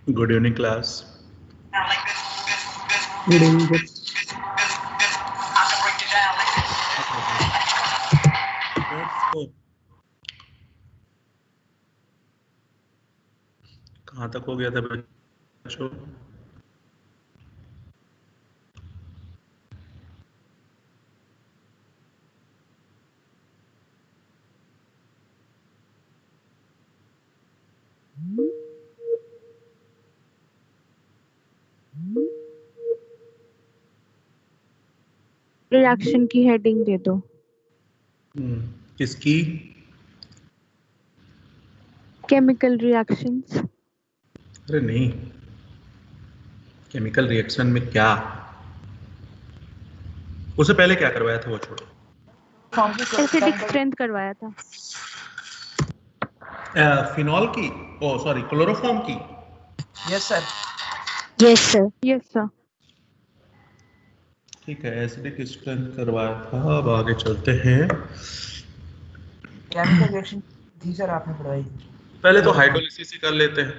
Good evening, class. Good evening, sir. Let's go. कहाँ तक हो गया था बच्चों? रिएक्शन की हेडिंग दे दो। किसकी? Chemical reactions. अरे नहीं, केमिकल रिएक्शन में क्या, उससे पहले क्या करवाया था वो छोड़ो। एसिडिक स्ट्रेंथ करवाया था। फिनॉल की, ओ सॉरी, क्लोरोफॉर्म की। Yes sir. Yes sir. Yes sir. ठीक है, एसिडिक स्ट्रेंथ करवाया था। अब आगे चलते हैं। केमिकल रिएक्शन थी सर, आपने पढ़ाई। पहले तो हाइड्रोलिसिस ही कर लेते हैं।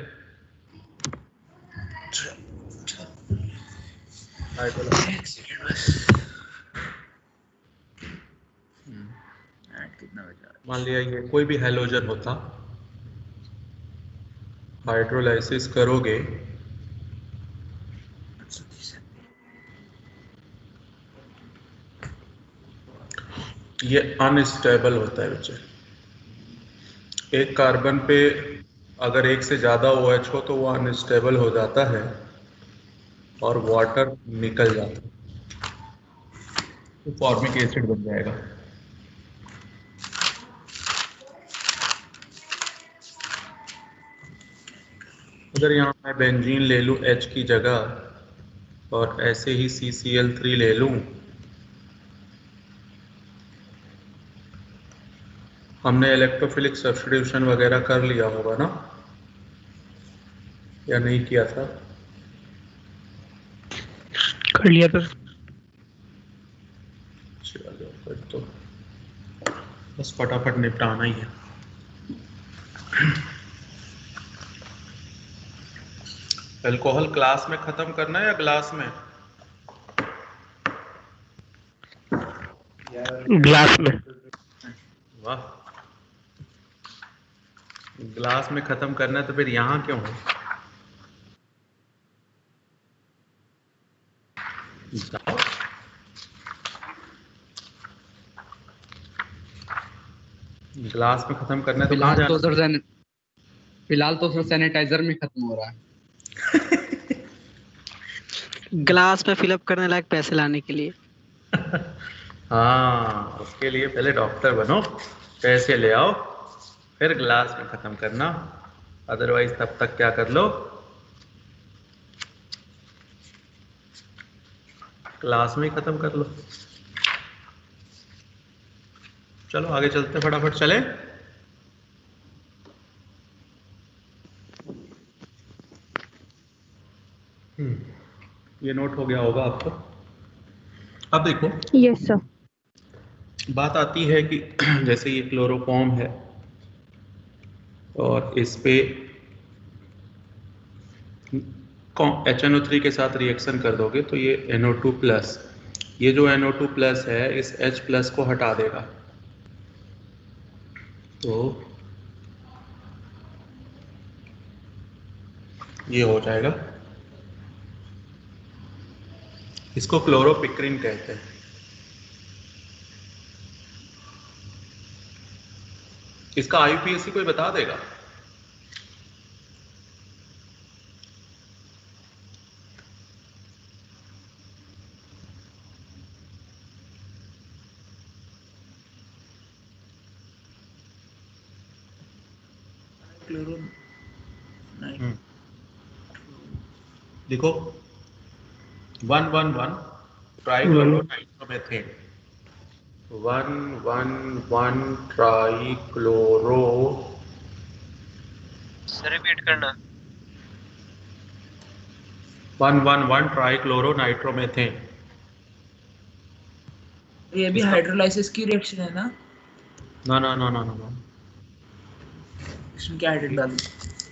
कितना बचा? मान लिया ये कोई भी हैलोजन होता, हाइड्रोलाइसिस करोगे ये अनस्टेबल होता है बच्चे। एक कार्बन पे अगर एक से ज़्यादा OH हो तो वो अनस्टेबल हो जाता है और वाटर निकल जाता है, तो फॉर्मिक एसिड बन जाएगा। अगर यहाँ मैं बेंजीन ले लूँ H की जगह और ऐसे ही CCl3 ले लूँ, हमने इलेक्ट्रोफिलिक सब्स्टिट्यूशन वगैरह कर लिया होगा ना, या नहीं किया था? कर लिया था। चलो फिर तो बस फटाफट निपटाना ही है। अल्कोहल क्लास में खत्म करना है या ग्लास में? ग्लास में। वाह, ग्लास में खत्म करना है तो फिर यहाँ क्यों है? जाओ। ग्लास में खत्म करना है तो कहाँ जाना? फिलहाल तो सर सैनिटाइजर में खत्म हो रहा है। ग्लास में फिलअप करने लायक पैसे लाने के लिए। हाँ, उसके लिए पहले डॉक्टर बनो, पैसे ले आओ, फिर ग्लास में खत्म करना। अदरवाइज तब तक क्या कर लो, क्लास में ही खत्म कर लो। चलो आगे चलते, फटाफट चले। ये नोट हो गया होगा आपको। अब देखो, यस सर। बात आती है कि जैसे ये क्लोरोफॉर्म है और इस पे HNO3 के साथ रिएक्शन कर दोगे तो ये NO2+, ये जो NO2+ है इस H+ को हटा देगा, तो ये हो जाएगा। इसको क्लोरोपिक्रिन कहते हैं। इसका IUPAC कोई बता देगा? देखो, 111 ट्राइक्लोरोनाइट्रोमेथेन, 111 ट्राइक्लोरो, सर रिपीट करना, 111 ट्राइक्लोरोनाइट्रोमेथेन। ये भी हाइड्रोलाइसिस की रिएक्शन है ना? ना ना ना ना ना, इसमें क्या हाइड्रेट डालूं?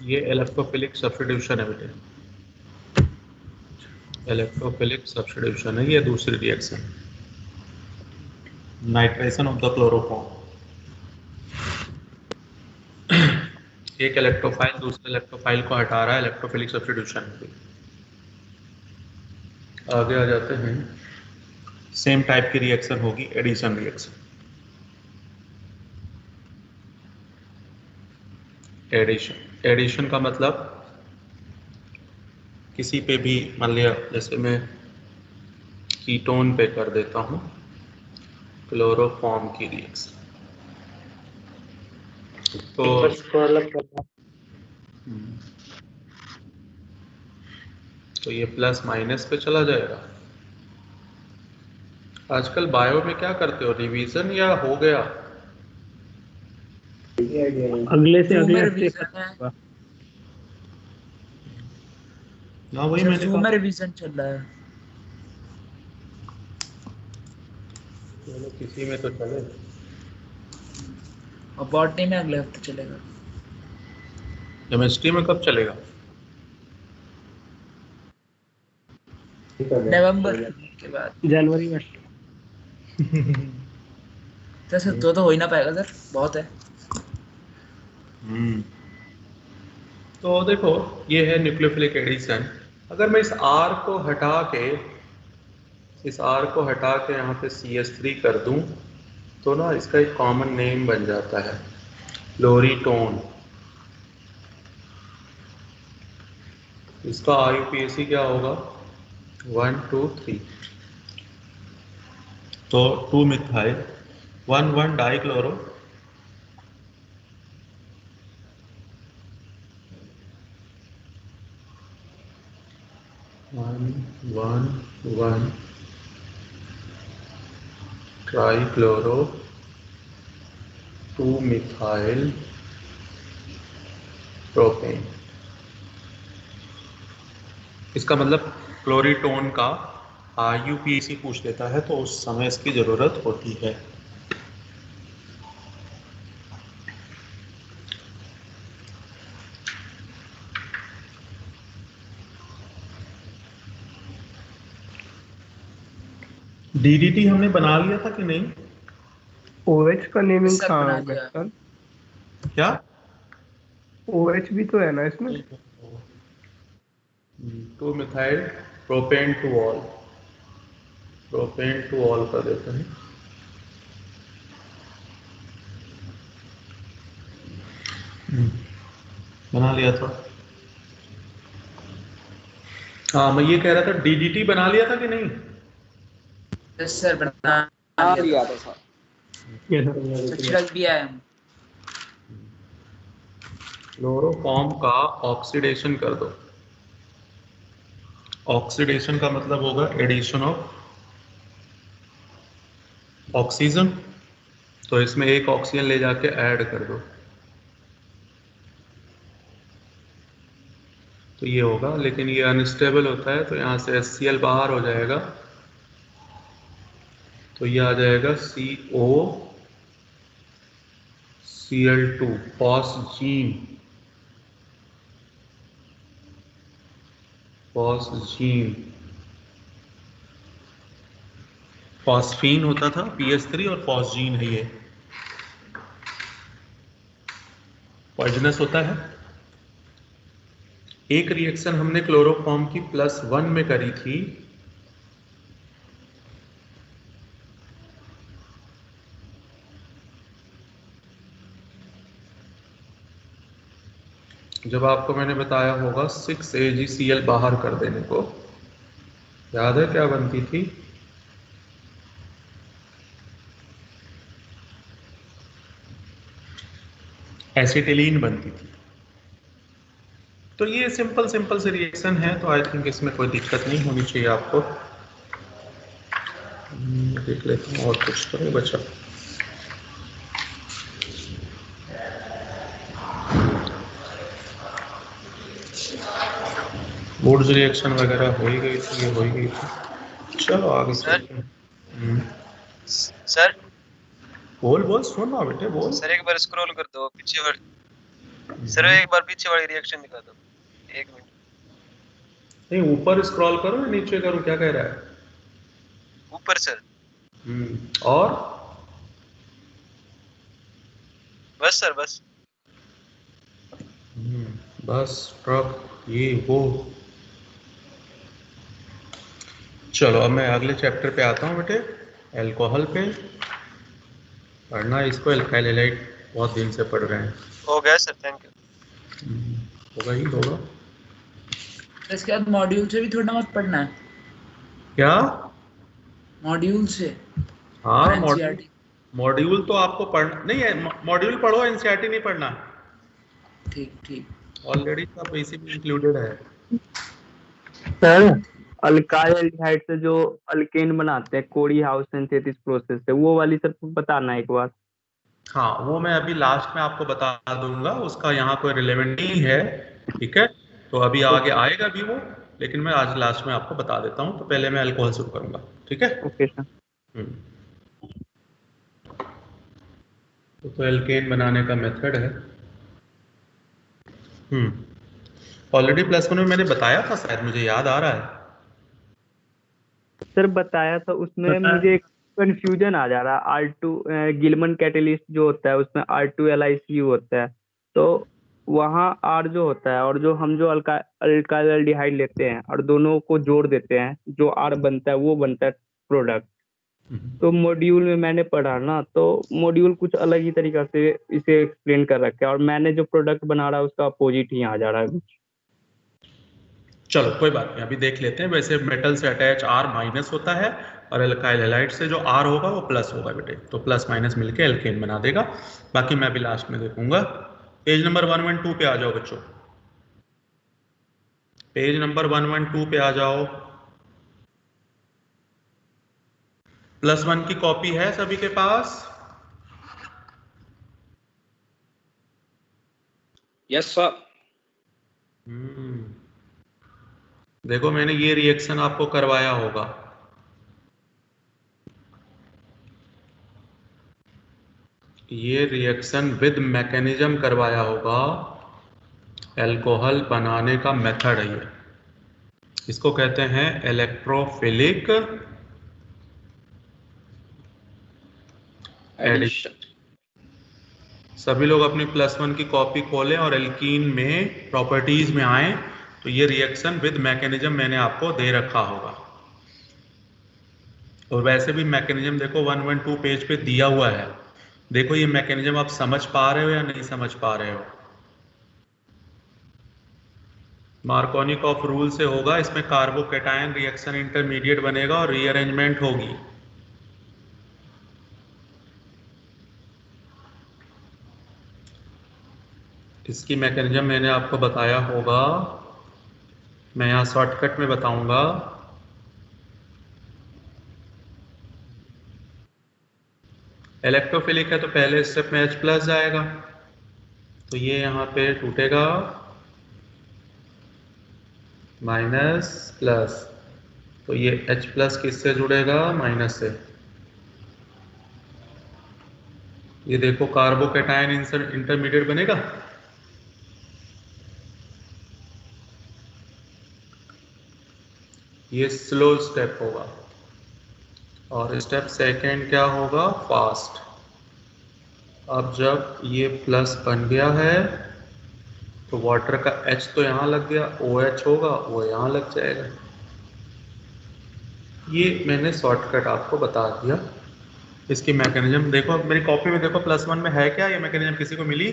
ये इलेक्ट्रोफिलिक सब्स्टिट्यूशन है बेटे, इलेक्ट्रोफिलिक सब्स्टिट्यूशन है। ये दूसरी reaction, nitration of the chloroform. एक इलेक्ट्रोफाइल दूसरे इलेक्ट्रोफाइल को हटा रहा है, इलेक्ट्रोफिलिक सब्स्टिट्यूशन। आगे आ जाते हैं, सेम टाइप की रिएक्शन होगी एडिशन रिएक्शन। एडिशन का मतलब किसी पे भी, मान लिया जैसे मैं कीटोन पे कर देता हूं क्लोरोफॉर्म की रिएक्शन, तो ये प्लस माइनस पे चला जाएगा। आजकल बायो में क्या करते हो, रिवीजन या हो गया? अगले से अगले हफ्ते ना वही मैंने जूम में रिवीजन चल रहा है। चलो किसी में तो चले, और बॉटनी में अगले हफ्ते चलेगा। केमिस्ट्री में कब चलेगा? नवंबर के बाद, जनवरी में। सर तो हो ही ना पाएगा सर, बहुत है। तो देखो ये है न्यूक्लियोफिलिक एडिशन। अगर मैं इस R को हटा के, यहाँ पे CH3 कर दूं तो ना इसका एक कॉमन नेम बन जाता है, फ्लोरीटोन। इसका IUPAC क्या होगा? 1 2 3, तो 2 methyl 1 dichloro 1 trichloro 2 methyl propane. इसका मतलब क्लोरीटोन का IUPAC पूछ लेता है तो उस समय इसकी जरूरत होती है। DDT हमने बना लिया था कि नहीं? OH का नेमिंग सर कहाँ बना होगा लिया। सर? क्या? OH भी तो है ना इसमें? 2 मिथाइल प्रोपेन टू ऑल, कर देते हैं। बना लिया था। हाँ मैं ये कह रहा था, DDT बना लिया था कि नहीं? यस सर बना लिया था सर। छिड़क दिया है। क्लोरोफॉर्म का ऑक्सीडेशन कर दो। ऑक्सीडेशन का मतलब होगा एडिशन ऑफ ऑक्सीजन, तो इसमें एक ऑक्सीजन ले जाके ऐड कर दो तो ये होगा, लेकिन ये अनस्टेबल होता है तो यहाँ से HCl बाहर हो जाएगा, तो ये आ जाएगा COCl2 फॉस्जीन। फॉस्फीन होता था PH3 और फॉस्जीन है ये, पॉइजनस होता है। एक रिएक्शन हमने क्लोरोफॉर्म की +1 में करी थी, जब आपको मैंने बताया होगा 6 AgCl बाहर कर देने को, याद है क्या बनती थी? एसिटिलीन बनती थी। तो ये सिंपल से रिएक्शन है, तो आई थिंक इसमें कोई दिक्कत नहीं होनी चाहिए आपको। देख लेता हूँ और कुछ तो नहीं बचा। वुड्स रिएक्शन वगैरह हो ही गई थी, ये हो ही गई थी। चलो आगे चलते हैं। सर बोल सुन ना बेटे बोल। सर एक बार स्क्रॉल कर दो पीछे सर एक बार पीछे वाली रिएक्शन दिखा दो, 1 मिनट। नहीं, ऊपर स्क्रॉल करो, नीचे करो, क्या कह रहा है? ऊपर सर। और बस सर बस। बस ट्रक ये वो। चलो अब मैं अगले चैप्टर पे आता हूँ बेटे, अल्कोहल पे पढ़ना इसको। एल्काइल हैलाइड बहुत दिन से पढ़ रहे हैं। हो गया सर, थैंक यू। होगा ही होगा। इसके बाद मॉड्यूल से भी थोड़ा बहुत पढ़ना है। क्या? मॉड्यूल से? हाँ, NCERT मॉड्यूल तो आपको पढ़ना नहीं है। मॉड्यूल पढ़ो, एनसीईआरटी नहीं पढ़ना। ठीक ठीक। ऑलरेडी सब इसी में इंक्लूडेड है। सर अल्काइल एल्डिहाइड से जो अल्केन बनाते हैं कोडी हाउस सिंथेसिस प्रोसेस से, वो वाली सर बताना एक बार। हाँ, वो मैं अभी लास्ट में आपको बता दूंगा, उसका यहाँ कोई रिलेवेंट नहीं है। ठीक है, तो अभी आगे आएगा भी वो, लेकिन मैं आज लास्ट में आपको बता देता हूँ। तो पहले मैं अल्कोहल शुरू करूंगा, ठीक है? Okay sir. तो एल्केन बनाने का मेथड है। ऑलरेडी +1 में मैंने बताया था शायद, मुझे याद आ रहा है। सर बताया था, उसमें मुझे एक कंफ्यूजन आ जा रहा है। R2 गिलमन कैटेलिस्ट जो होता है उसमें R2LiCu होता है, तो वहाँ R जो होता है और जो हम जो अल्काइल एल्डिहाइड लेते हैं और दोनों को जोड़ देते हैं, जो R बनता है वो बनता है प्रोडक्ट। तो मॉड्यूल में मैंने पढ़ा ना, तो मॉड्यूल कुछ अलग ही तरीका से इसे एक्सप्लेन कर रखा है और मैंने जो प्रोडक्ट बना रहा है उसका अपोजिट ही आ जा रहा है। चलो कोई बात नहीं, अभी देख लेते हैं। वैसे मेटल से अटैच R- होता है और अल्काइल हैलाइड से जो R होगा वो प्लस होगा बेटे, तो प्लस माइनस मिलके एल्केन बना देगा। बाकी मैं अभी लास्ट में देखूंगा। पेज नंबर 112 पे आ जाओ बच्चों, पेज नंबर 112 पे आ जाओ। +1 की कॉपी है सभी के पास? Yes sir. देखो मैंने ये रिएक्शन आपको करवाया होगा, ये रिएक्शन विद मैकेनिज्म करवाया होगा। अल्कोहल बनाने का मेथड है ये, इसको कहते हैं इलेक्ट्रोफिलिक एडिशन। सभी लोग अपनी +1 की कॉपी खोलें और एल्कीन में प्रॉपर्टीज में आए, तो ये रिएक्शन विद मैकेनिज्म मैंने आपको दे रखा होगा। और वैसे भी मैकेनिज्म देखो 112 पेज पे दिया हुआ है। देखो ये मैकेनिज्म आप समझ पा रहे हो या नहीं समझ पा रहे हो? मार्कोनिकॉफ रूल से होगा, इसमें कार्बोकैटायन रिएक्शन इंटरमीडिएट बनेगा और रीअरेंजमेंट होगी। इसकी मैकेनिज्म मैंने आपको बताया होगा, मैं यहाँ शॉर्टकट में बताऊंगा। इलेक्ट्रोफिलिक है तो पहले स्टेप में H+ जाएगा, तो ये यहाँ पे टूटेगा -+, तो ये H+ किससे जुड़ेगा? माइनस से। ये देखो कार्बोकैटायन इंटरमीडिएट बनेगा। ये स्लो स्टेप होगा और स्टेप सेकंड क्या होगा? फास्ट। अब जब ये प्लस बन गया है तो वाटर का H तो यहाँ लग गया, OH होगा वो यहाँ लग जाएगा। ये मैंने शॉर्टकट आपको बता दिया। इसकी मैकेनिज्म देखो, मेरी कॉपी में देखो +1 में है क्या ये मैकेनिज्म, किसी को मिली?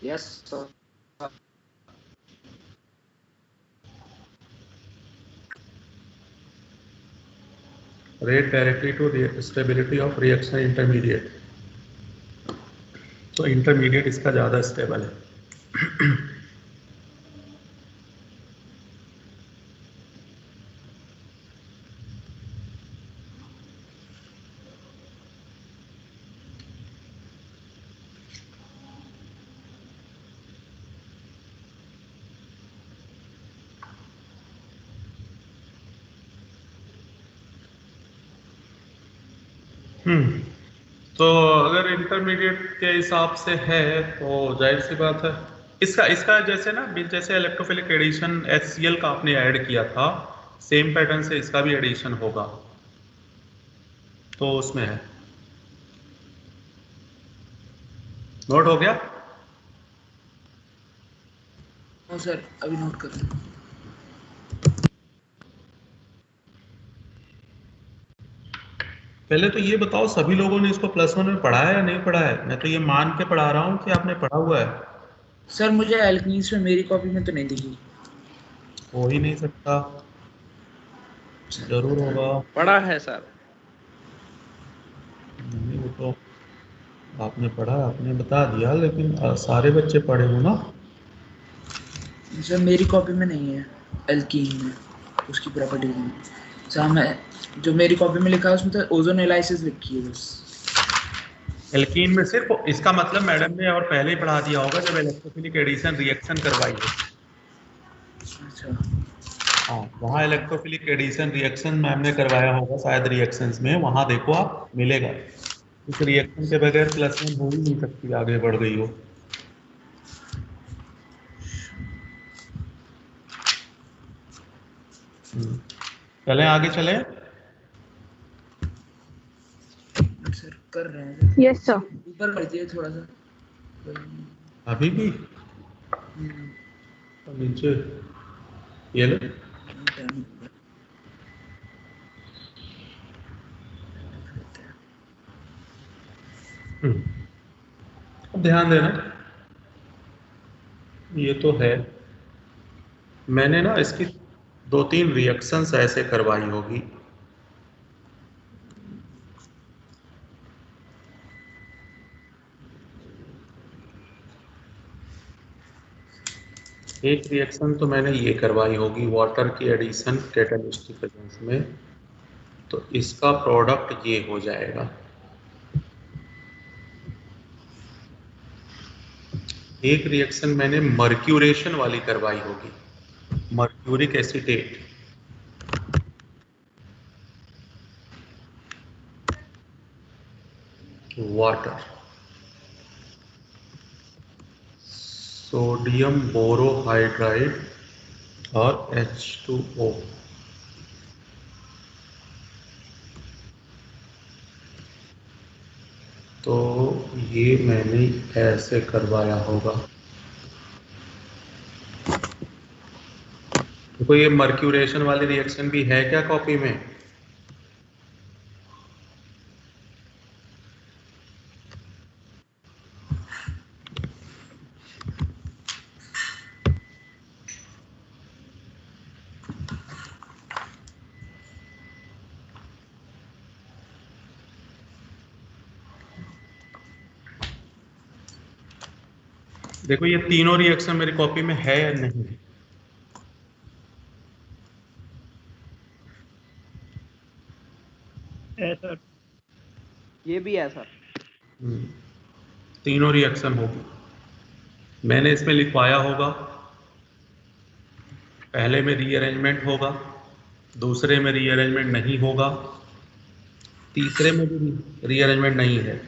Yes sir. Rate directly to stability of reaction intermediate, तो इंटरमीडिएट इसका ज़्यादा स्टेबल है। तो अगर इंटरमीडिएट के हिसाब से है तो जाहिर सी बात है, इसका जैसे ना, जैसे इलेक्ट्रोफिलिक एडिशन HCl का आपने ऐड किया था, सेम पैटर्न से इसका भी एडिशन होगा, तो उसमें है। नोट हो गया? हाँ सर, अभी नोट कर रहा हूँ। पहले तो ये बताओ, सभी लोगों ने इसको +1 में पढ़ा है या नहीं पढ़ा है? मैं तो ये मान के पढ़ा रहा हूँ कि आपने पढ़ा हुआ है। सर मुझे एल्कीन्स में मेरी कॉपी में तो नहीं दिखी। हो ही नहीं सकता, जरूर होगा। पढ़ा है सर। नहीं, वो तो आपने पढ़ा, आपने बता दिया, लेकिन सारे बच्चे पढ़े हो ना? सर मेरी कॉपी में नहीं है एल्कीन में, उसकी प्रॉपर्टीज में। सर मैं जो मेरी कॉपी में लिखा है उसमें तो ओजोन एलाइसिस लिखी है बस। एल्कीन में सिर्फ, इसका मतलब मैडम ने और पहले ही पढ़ा दिया होगा जब इलेक्ट्रोफिलिक एडिशन रिएक्शन करवाई है। अच्छा, हाँ, वहाँ इलेक्ट्रोफिलिक एडिशन रिएक्शन मैम ने करवाया होगा शायद, रिएक्शंस में वहाँ देखो आप, मिलेगा। इस रिएक्शन के बगैर +1 हो ही नहीं सकती, आगे बढ़ गई हो। चलें आगे चलें। सर कर रहे हैं। Yes sir. ऊपर कर दिए थोड़ा सा। अभी भी नीचे ये लो। अब ध्यान देना, ये तो है, मैंने ना इसकी 2-3 रिएक्शंस ऐसे करवाई होगी। एक रिएक्शन तो मैंने ये करवाई होगी, वाटर की एडिशन कैटलिस्ट की प्रेजेंस में, तो इसका प्रोडक्ट ये हो जाएगा। एक रिएक्शन मैंने मर्क्यूरेशन वाली करवाई होगी, mercuric acetate, water, sodium borohydride और H2O। तो ये मैंने ऐसे करवाया होगा। देखो ये मर्क्यूरेशन वाली रिएक्शन भी है क्या कॉपी में? देखो ये तीनों रिएक्शन मेरी कॉपी में है या नहीं? है सर। ये भी है सर। तीनों रिएक्शन होगी, मैंने इसमें लिखवाया होगा। पहले में रीअरेंजमेंट होगा, दूसरे में रीअरेंजमेंट नहीं होगा, तीसरे में भी रीअरेंजमेंट नहीं है।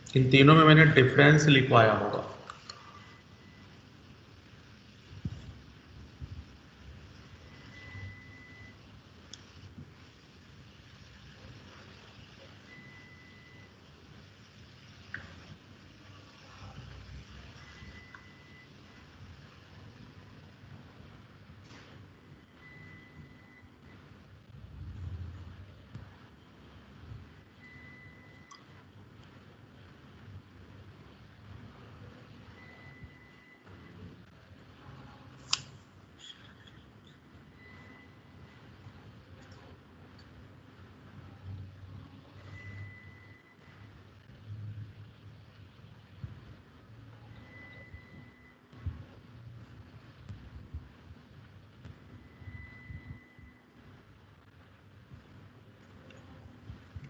इन तीनों में मैंने डिफरेंस लिखवाया होगा।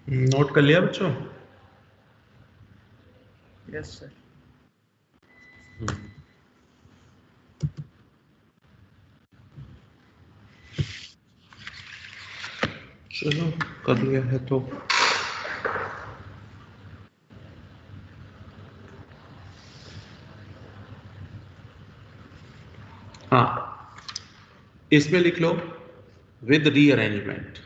नोट कर लिया बच्चों? Yes sir. चलो कर लिया है तो इसमें लिख लो विद रीअरेंजमेंट।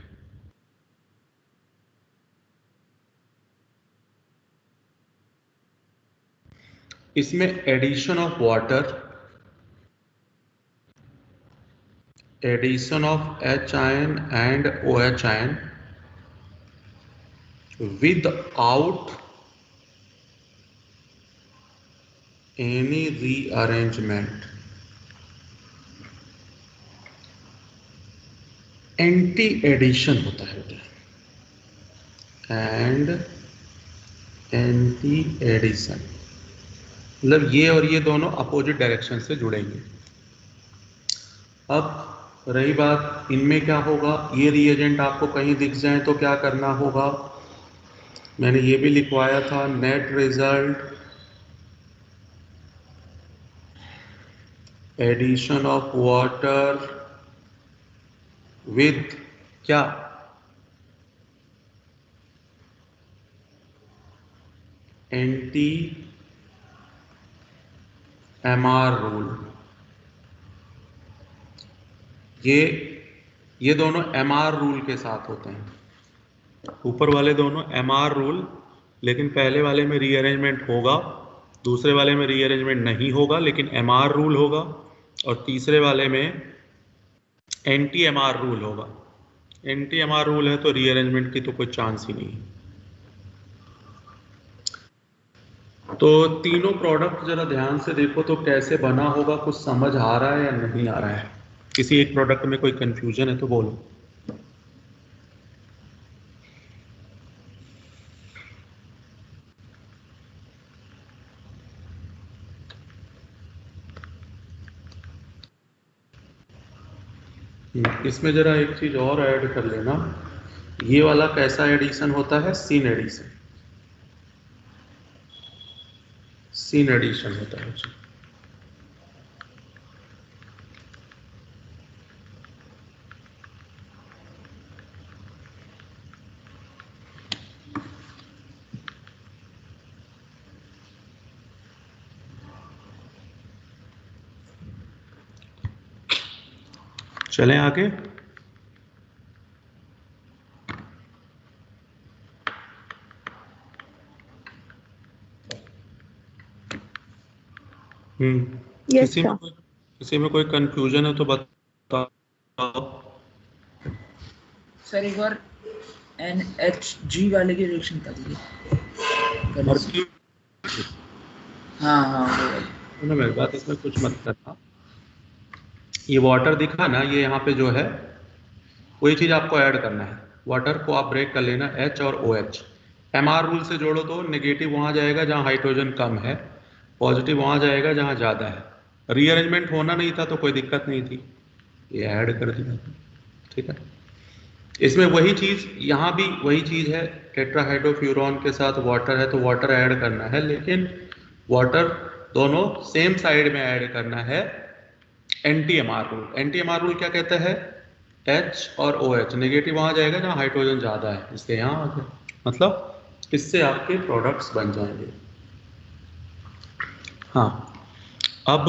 इसमें addition of water, addition of H ion and OH ion without any rearrangement, anti addition होता है बेटा, एंड एंटी एडिशन मतलब ये और ये दोनों अपोजिट डायरेक्शन से जुड़ेंगे। अब रही बात इनमें क्या होगा, ये रिएजेंट आपको कहीं दिख जाए तो क्या करना होगा, मैंने ये भी लिखवाया था, net result addition of water with क्या, एंटी MR रूल। ये दोनों MR रूल के साथ होते हैं, ऊपर वाले दोनों MR रूल, लेकिन पहले वाले में रीअरेंजमेंट होगा, दूसरे वाले में रीअरेंजमेंट नहीं होगा लेकिन MR रूल होगा, और तीसरे वाले में एंटी MR रूल होगा। एंटी MR रूल है तो रीअरेंजमेंट की तो कोई चांस ही नहीं। तो तीनों प्रोडक्ट जरा ध्यान से देखो तो कैसे बना होगा, कुछ समझ आ रहा है या नहीं आ रहा है, किसी एक प्रोडक्ट में कोई कंफ्यूजन है तो बोलो। इसमें जरा एक चीज और ऐड कर लेना, ये वाला कैसा एडिशन होता है, सीन एडिशन, सीन एडिशन होता है। चलें आगे। Yes, sir. किसी में कोई कंफ्यूजन है तो बताओ। सर एक बार NHG वाले की रिएक्शन बता दीजिए। हाँ सुनो मेरी बात, इसमें कुछ मत करना। ये वाटर दिखा ना, ये यहाँ पे जो है कोई चीज आपको ऐड करना है, वाटर को आप ब्रेक कर लेना, H और OH। MR रूल से जोड़ो तो नेगेटिव वहां जाएगा जहां हाइड्रोजन कम है, पॉजिटिव वहां जाएगा जहां ज्यादा है। रीअरेंजमेंट होना नहीं था तो कोई दिक्कत नहीं थी, ये ऐड कर दिया, ठीक है। इसमें वही चीज, यहाँ भी वही चीज है, टेट्राहाइड्रोफ्यूरॉन के साथ वाटर है तो वाटर ऐड करना है, लेकिन वाटर दोनों सेम साइड में ऐड करना है। Anti MR rule, anti MR rule क्या कहता है, H और OH नेगेटिव वहां जाएगा जहां हाइड्रोजन ज्यादा है, इसलिए यहाँ आ गया, मतलब इससे आपके प्रोडक्ट्स बन जाएंगे। हाँ, अब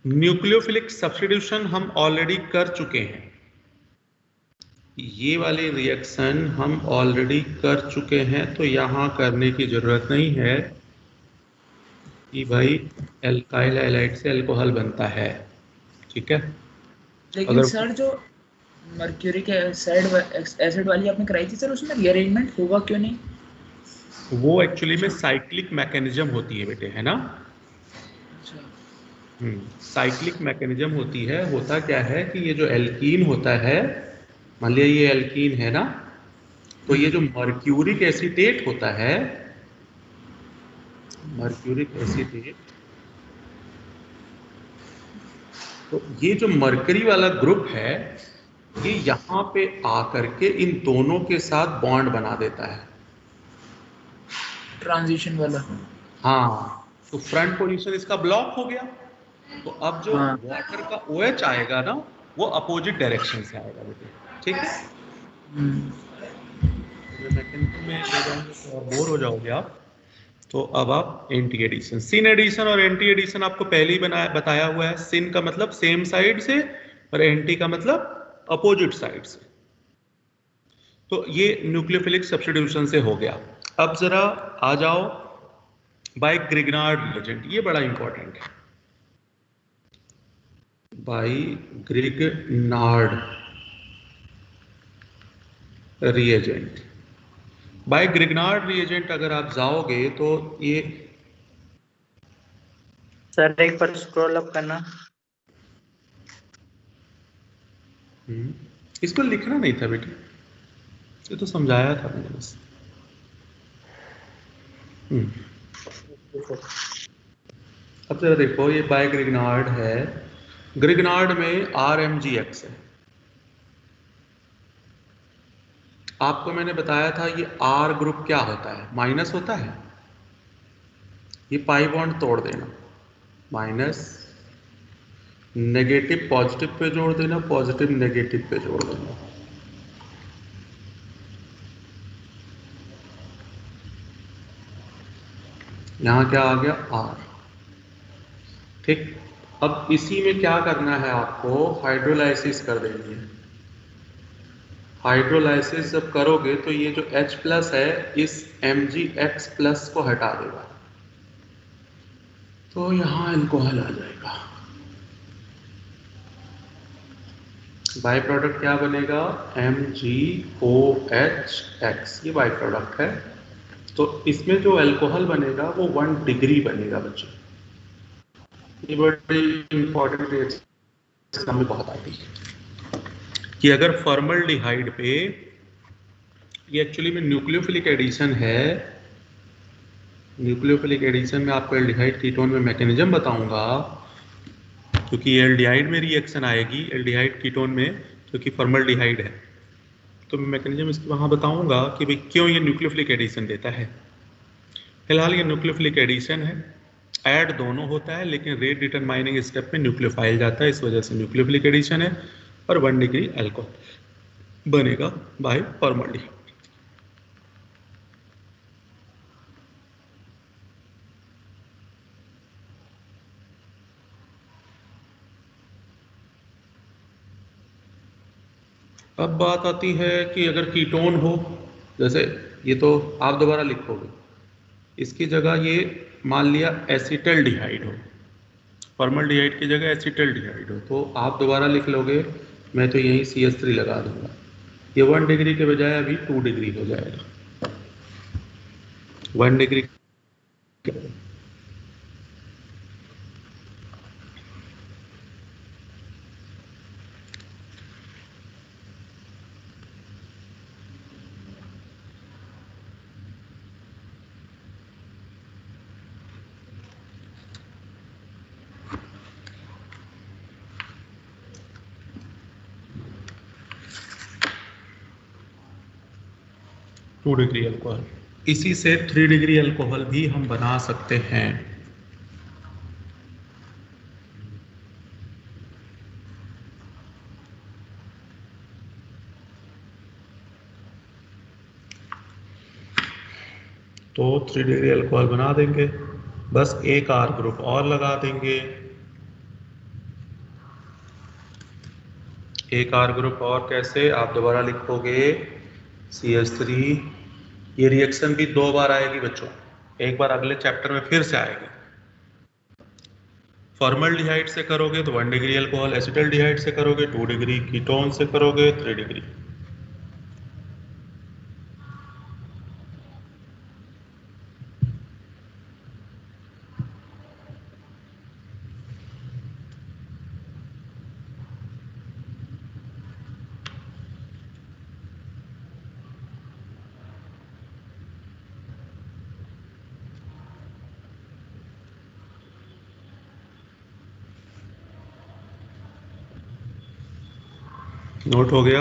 न्यूक्लियोफिलिक सब्स्टिट्यूशन हम ऑलरेडी कर चुके हैं, ये वाली रिएक्शन हम ऑलरेडी कर चुके हैं, तो यहाँ करने की जरूरत नहीं है कि भाई एल्काइल हैलाइड से अल्कोहल बनता है, ठीक है। लेकिन सर जो मर्क्यूरिक एसिड वाली आपने कराई थी सर, उसमें रीअरेंजमेंट होगा क्यों नहीं? वो एक्चुअली में साइक्लिक मैकेनिज्म होती है बेटे, है ना। साइक्लिक मैकेनिज्म होती है। होता क्या है कि ये जो एल्कीन होता है, मान लिया ये एल्कीन है ना, तो ये जो मर्क्यूरिक एसीटेट होता है, मर्क्यूरिक एसीटेट, तो ये जो मरकरी वाला ग्रुप है ये यहाँ पे आकर के इन दोनों के साथ बॉन्ड बना देता है, ट्रांजिशन वाला। हाँ, तो फ्रंट पोजीशन इसका ब्लॉक हो गया, तो अब जो वाटर का OH आएगा ना, वो अपोजिट डायरेक्शन से आएगा बेटे, ठीक है। मैकेनिज्म में ले जाएंगे तो बोर हो जाओगे आप। तो अब आप एंटी एडिशन, सिन एडिशन और एंटी एडिशन आपको पहले ही बताया हुआ है। सिन का मतलब सेम साइड से, और एंटी का मतलब अपोजिट साइड से। तो ये न्यूक्लियोफिलिक सब्स्टिट्यूशन से हो गया। अब जरा आ जाओ बाय ग्रिग्नार्ड रिएजेंट, ये बड़ा इंपॉर्टेंट है। By Grignard reagent, by Grignard reagent अगर आप जाओगे तो ये सर एक बार स्क्रॉल अप करना। इसको लिखना नहीं था बेटा, ये तो समझाया था मैंने बस। अब जरा देखो, ये बाय ग्रिग्नार्ड है, ग्रिग्नार्ड में RMGX है। आपको मैंने बताया था ये R ग्रुप क्या होता है, माइनस होता है। ये पाई बॉन्ड तोड़ देना, माइनस नेगेटिव पॉजिटिव पे जोड़ देना, पॉजिटिव नेगेटिव पे जोड़ देना। यहां क्या आ गया, R। ठीक, अब इसी में क्या करना है आपको, हाइड्रोलाइसिस कर देनी है। हाइड्रोलाइसिस जब करोगे तो ये जो H प्लस है इस MgX प्लस को हटा देगा, तो यहां अल्कोहल आ जाएगा। बाई प्रोडक्ट क्या बनेगा, MgOHX, ये बाई प्रोडक्ट है। तो इसमें जो अल्कोहल बनेगा वो 1 डिग्री बनेगा बच्चों। ये बड़ी इंपॉर्टेंट एग्जाम में बहुत आती है कि अगर फॉर्मल्डिहाइड पे, ये एक्चुअली में न्यूक्लियोफिलिक एडिशन है। न्यूक्लियोफिलिक एडिशन में आपको एल्डिहाइड कीटोन में मैकेनिज्म बताऊंगा, क्योंकि एल्डिहाइड में रिएक्शन आएगी एल्डिहाइड कीटोन में, क्योंकि फॉर्मल्डिहाइड है। तो मैं मैकेनिज्म इसकी वहाँ बताऊंगा कि भाई क्यों ये न्यूक्लियोफिलिक एडिशन देता है। फिलहाल ये न्यूक्लियोफिलिक एडिशन है, ऐड दोनों होता है, लेकिन रेट डिटरमाइनिंग स्टेप में न्यूक्लियोफाइल जाता है, इस वजह से न्यूक्लियोफिलिक एडिशन है। और 1 डिग्री अल्कोहल बनेगा बाय फॉर्मल्डिहाइड। अब बात आती है कि अगर कीटोन हो, जैसे ये तो आप दोबारा लिखोगे, इसकी जगह ये मान लिया एसिटल्डिहाइड हो, फॉर्मल्डिहाइड की जगह एसिटल्डिहाइड हो, तो आप दोबारा लिख लोगे। मैं तो यहीं CH3 लगा दूंगा, ये 1 डिग्री के बजाय अभी 2 डिग्री हो जाएगा। 1 डिग्री टू डिग्री अल्कोहल, इसी से 3 डिग्री अल्कोहल भी हम बना सकते हैं। तो 3 डिग्री अल्कोहल बना देंगे, बस एक R ग्रुप और लगा देंगे। एक R ग्रुप और कैसे, आप दोबारा लिखोगे CH3। ये रिएक्शन भी 2 बार आएगी बच्चों, एक बार अगले चैप्टर में फिर से आएगी। फॉर्मल्डिहाइड से करोगे तो 1 डिग्री अल्कोहल, एसिटल्डिहाइड से करोगे 2 डिग्री, कीटोन से करोगे 3 डिग्री। नोट हो गया।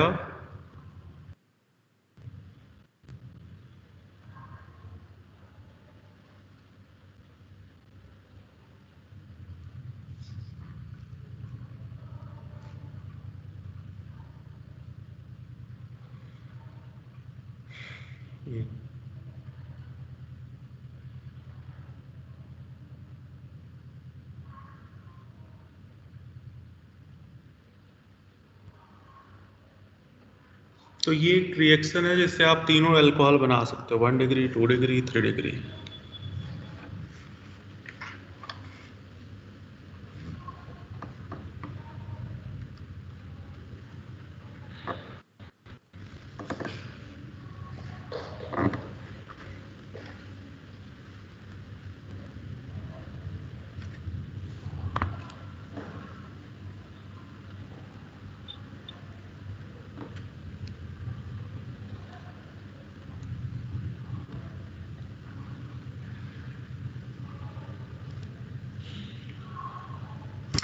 तो ये एक रिएक्शन है जिससे आप तीनों अल्कोहल बना सकते हो, 1 डिग्री, 2 डिग्री, 3 डिग्री।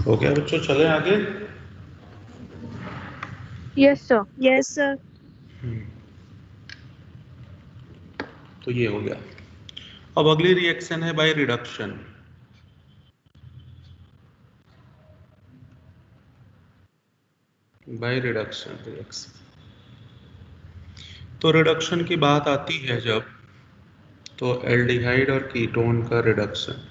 हो गया बच्चों, चले आगे। Yes sir. Yes sir. तो ये हो गया। अब अगली रिएक्शन है by reduction. By reduction reaction, तो रिडक्शन की बात आती है जब, तो एल्डिहाइड और कीटोन का रिडक्शन।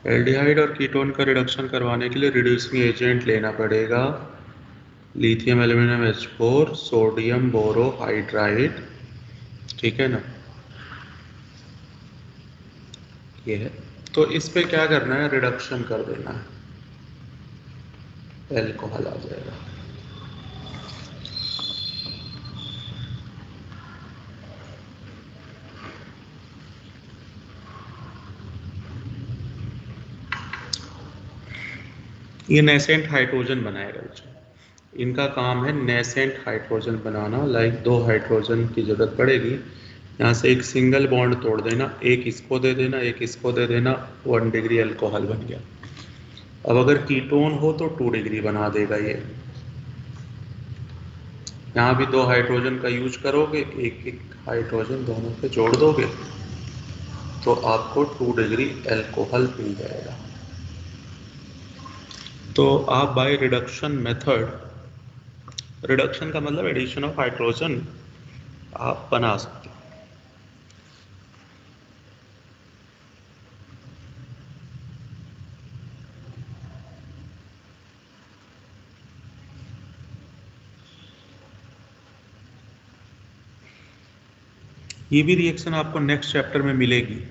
एल्डिहाइड और कीटोन का रिडक्शन करवाने के लिए रिड्यूसिंग एजेंट लेना पड़ेगा, lithium aluminium H4, sodium borohydride, ठीक है ना, ये है। तो इस पे क्या करना है, रिडक्शन कर देना है, एल्कोहल आ जाएगा। ये नेसेंट हाइड्रोजन बनाएगा बच्चों, इनका काम है नेसेंट हाइड्रोजन बनाना। लाइक 2 हाइड्रोजन की जरूरत पड़ेगी, यहाँ से एक सिंगल बॉन्ड तोड़ देना, एक इसको दे देना, एक इसको दे देना, 1 डिग्री अल्कोहल बन गया। अब अगर कीटोन हो तो 2 डिग्री बना देगा ये। यहाँ भी 2 हाइड्रोजन का यूज करोगे, एक एक हाइड्रोजन दोनों पे जोड़ दोगे तो आपको 2 डिग्री अल्कोहल मिल जाएगा। तो आप बाय रिडक्शन मेथड, रिडक्शन का मतलब एडिशन ऑफ हाइड्रोजन, आप बना सकते हो। ये भी रिएक्शन आपको नेक्स्ट चैप्टर में मिलेगी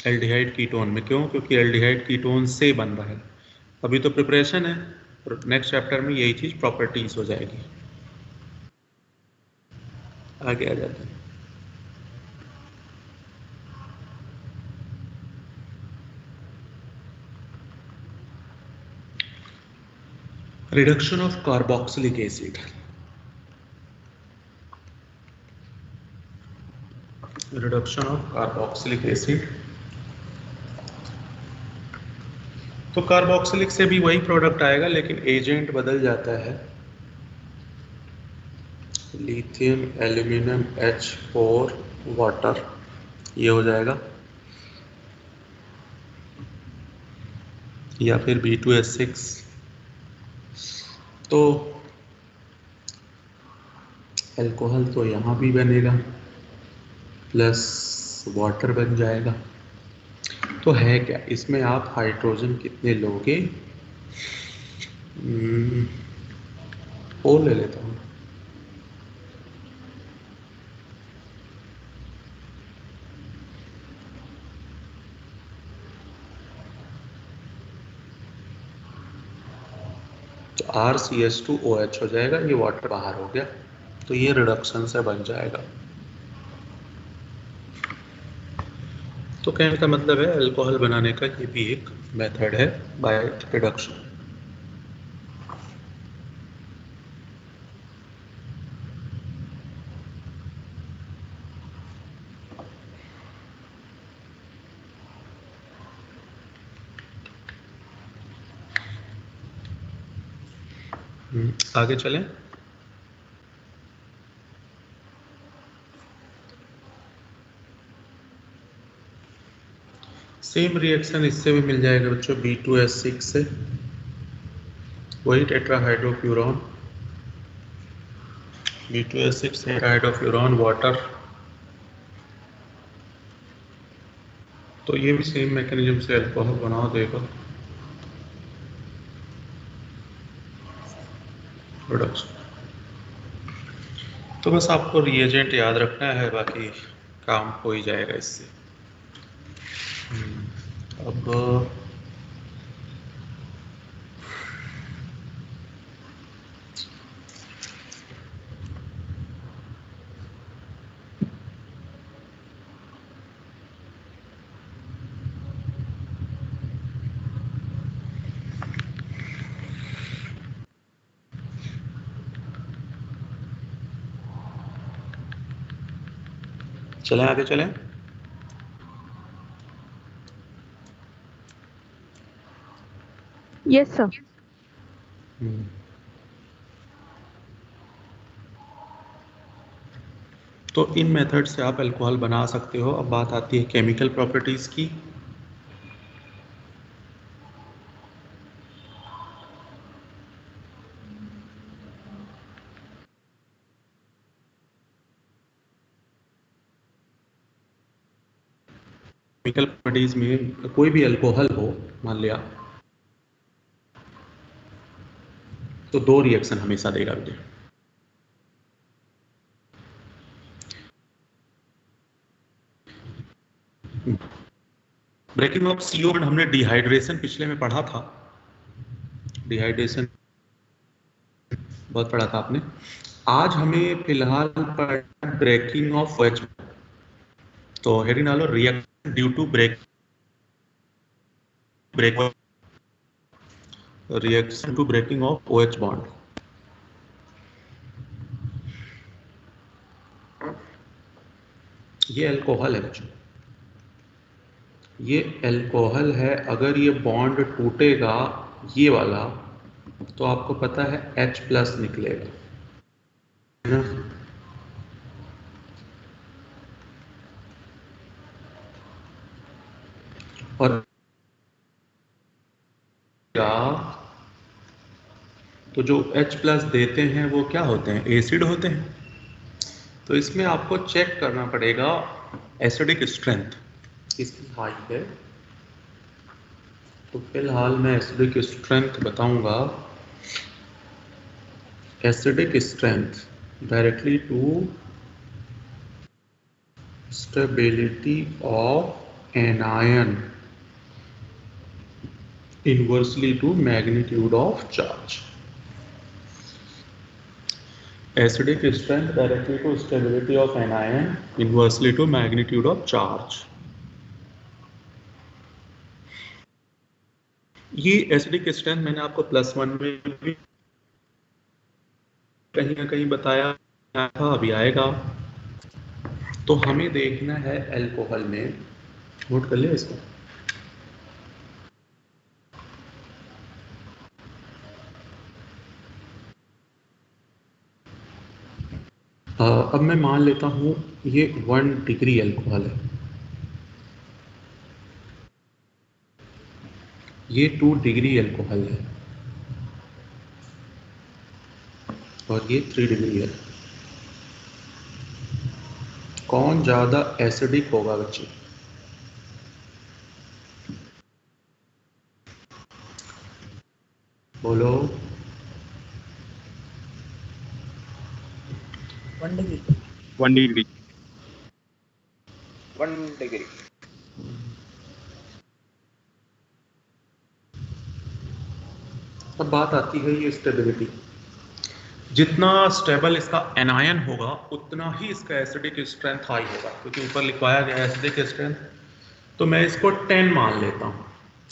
एल्डिहाइड कीटोन में। क्यों? क्योंकि एल्डिहाइड कीटोन से बन रहा है, अभी तो प्रिपरेशन है, और नेक्स्ट चैप्टर में यही चीज प्रॉपर्टीज हो जाएगी। आगे आ जाते हैं। Reduction of carboxylic acid. Reduction of carboxylic acid, तो कार्बोक्सिलिक से भी वही प्रोडक्ट आएगा लेकिन एजेंट बदल जाता है। लिथियम एल्यूमिनियम H4 वाटर, ये हो जाएगा, या फिर B2S6। तो अल्कोहल तो यहाँ भी बनेगा, प्लस वाटर बन जाएगा। तो है क्या इसमें, आप हाइड्रोजन कितने लोगे, 4 ले लेता हूँ। तो RCH2OH हो जाएगा, ये वाटर बाहर हो गया, तो ये रिडक्शन से बन जाएगा। तो कहने का मतलब है अल्कोहल बनाने का ये भी एक मेथड है बाय रिडक्शन। आगे चलें। सेम रिएक्शन इससे भी मिल जाएगा बच्चों, B2S6 से, वही टेट्राहाइड्रोफ्यूरॉन, B2S6 टेट्राहाइड्रोफ्यूरॉन वाटर। तो ये भी सेम मैकेनिज्म से अल्कोहल बना देगा, प्रोडक्शन। तो बस आपको रिएजेंट याद रखना है, बाकी काम हो ही जाएगा इससे। अब चलें आगे चलें। Yes, sir. तो इन मेथड से आप अल्कोहल बना सकते हो। अब बात आती है केमिकल प्रॉपर्टीज की। केमिकल प्रॉपर्टीज में कोई भी अल्कोहल हो, मान लिया, तो दो रिएक्शन हमेशा देगा मुझे। ब्रेकिंग ऑफ CO बॉन्ड हमने डिहाइड्रेशन पिछले में पढ़ा था। डिहाइड्रेशन बहुत पढ़ा था आपने। आज हमें फिलहाल ब्रेकिंग ऑफ OH। तो हेडिंग डालो reaction due to reaction to breaking of OH bond. ये अल्कोहल है बच्चों, ये अल्कोहल है। अगर ये बॉन्ड टूटेगा ये वाला, तो आपको पता है H+ निकलेगा, है ना। और तो जो H+ देते हैं वो क्या होते हैं? एसिड होते हैं। तो इसमें आपको चेक करना पड़ेगा एसिडिक स्ट्रेंथ इसकी हाई है। तो फिलहाल मैं एसिडिक स्ट्रेंथ बताऊंगा। Acidic strength directly to stability of anion inversely to magnitude of charge. Acidic strength directly to stability of anion inversely to magnitude of charge। ये एसिडिक स्ट्रेंथ मैंने आपको +1 में भी कहीं ना कहीं बताया था, अभी आएगा। तो हमें देखना है अल्कोहल में, नोट कर लिया इसको। अब मैं मान लेता हूं ये 1 डिग्री अल्कोहल है, ये 2 डिग्री अल्कोहल है, और ये 3 डिग्री है। कौन ज्यादा एसिडिक होगा बच्चे? बोलो। 1 डिग्री। 1 डिग्री। 1 डिग्री। अब बात आती है ये स्टेबिलिटी। जितना स्टेबल इसका एनायन होगा उतना ही इसका एसिडिक स्ट्रेंथ हाई होगा, क्योंकि ऊपर लिखवाया गया एसिडिक स्ट्रेंथ। तो मैं इसको 10 मान लेता हूँ,